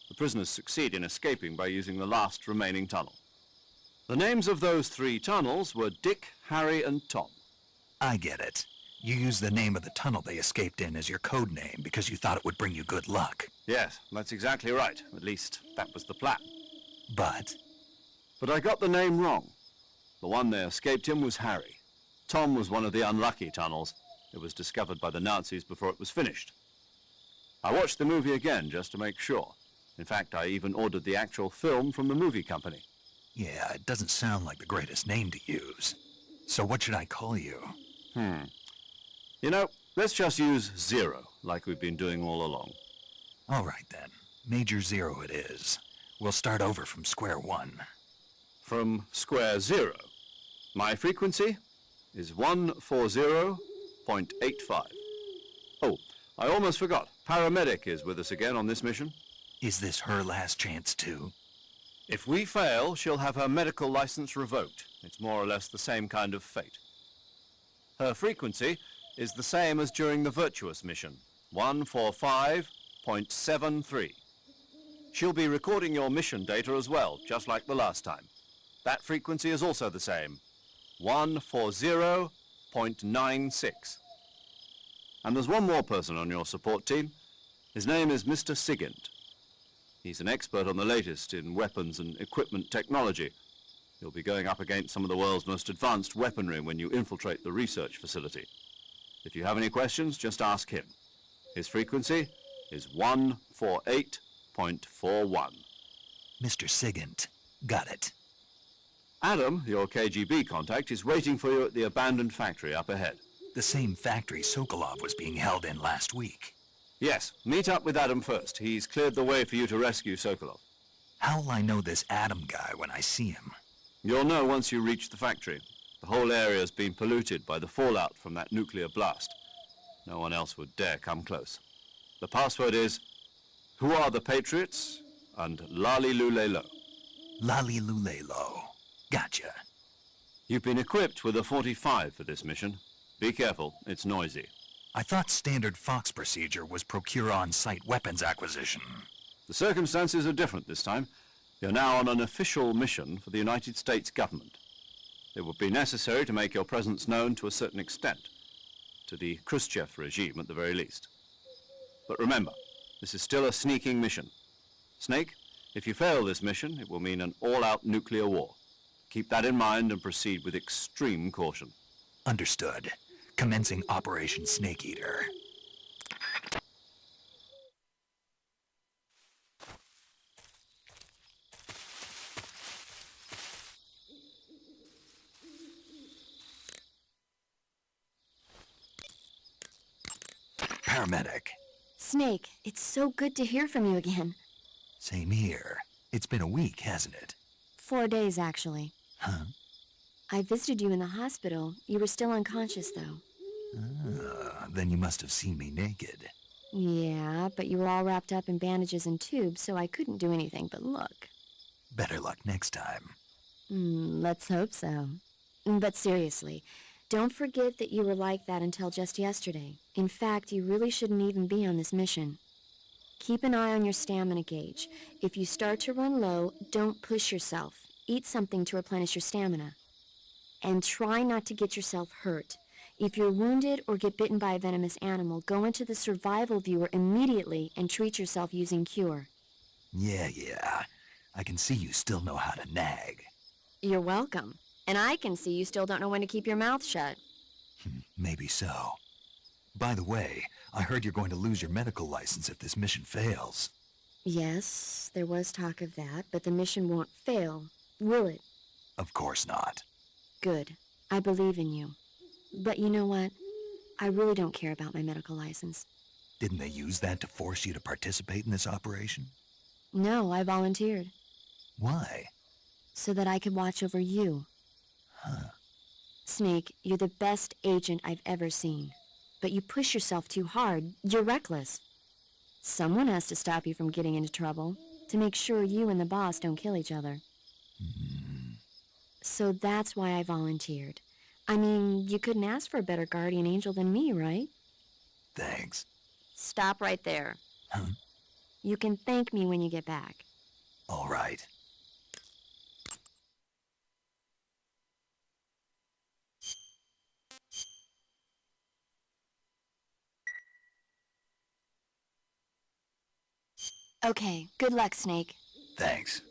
The prisoners succeed in escaping by using the last remaining tunnel. The names of those 3 tunnels were Dick, Harry, and Tom. I get it. You used the name of the tunnel they escaped in as your code name because you thought it would bring you good luck. Yes, that's exactly right. At least, that was the plan. But I got the name wrong. The one they escaped in was Harry. Tom was one of the unlucky tunnels. It was discovered by the Nazis before it was finished. I watched the movie again just to make sure. In fact, I even ordered the actual film from the movie company. yeah, it doesn't sound like the greatest name to use. So what should I call you? You know, let's just use Zero, like we've been doing all along. All right, then. Major Zero it is. We'll start over from square one. From square 0. My frequency is 140.85. Oh, I almost forgot. Paramedic is with us again on this mission. Is this her last chance, too? If we fail, she'll have her medical license revoked. It's more or less the same kind of fate. Her frequency is the same as during the Virtuous mission, 145.73. She'll be recording your mission data as well, just like the last time. That frequency is also the same, 140.96. And there's one more person on your support team. His name is Mr. Sigint. He's an expert on the latest in weapons and equipment technology. You'll be going up against some of the world's most advanced weaponry when you infiltrate the research facility. If you have any questions, just ask him. His frequency is 148.41. Mr. Sigint. Got it. Adam, your KGB contact, is waiting for you at the abandoned factory up ahead. The same factory Sokolov was being held in last week. Yes, meet up with Adam first. He's cleared the way for you to rescue Sokolov. How'll I know this Adam guy when I see him? You'll know once you reach the factory. The whole area's been polluted by the fallout from that nuclear blast. No one else would dare come close. The password is, "Who are the Patriots?" and "Lali Lulelo." Lali Lulelo. Gotcha. You've been equipped with a 45 for this mission. Be careful, it's noisy. I thought standard Fox procedure was procure on-site weapons acquisition. The circumstances are different this time. You're now on an official mission for the United States government. It would be necessary to make your presence known to a certain extent, to the Khrushchev regime at the very least. But remember, this is still a sneaking mission. Snake, if you fail this mission, it will mean an all-out nuclear war. Keep that in mind and proceed with extreme caution. Understood. Commencing Operation Snake Eater. Paramedic. Snake, it's so good to hear from you again. Same here. It's been a week, hasn't it? 4 days, actually. Huh? I visited you in the hospital. You were still unconscious, though. Then you must have seen me naked. Yeah, but you were all wrapped up in bandages and tubes, so I couldn't do anything but look. Better luck next time. Let's hope so. But seriously, don't forget that you were like that until just yesterday. In fact, you really shouldn't even be on this mission. Keep an eye on your stamina gauge. If you start to run low, don't push yourself. Eat something to replenish your stamina. And try not to get yourself hurt. If you're wounded or get bitten by a venomous animal, go into the survival viewer immediately and treat yourself using Cure. Yeah. I can see you still know how to nag. You're welcome. And I can see you still don't know when to keep your mouth shut. Maybe so. By the way, I heard you're going to lose your medical license if this mission fails. Yes, there was talk of that, but the mission won't fail, will it? Of course not. Good. I believe in you. But you know what? I really don't care about my medical license. Didn't they use that to force you to participate in this operation? No, I volunteered. Why? So that I could watch over you. Huh. Snake, you're the best agent I've ever seen. But you push yourself too hard. You're reckless. Someone has to stop you from getting into trouble, to make sure you and the boss don't kill each other. So that's why I volunteered. I mean, you couldn't ask for a better guardian angel than me, right? Thanks. Stop right there. Huh? You can thank me when you get back. All right. Okay, good luck, Snake. Thanks.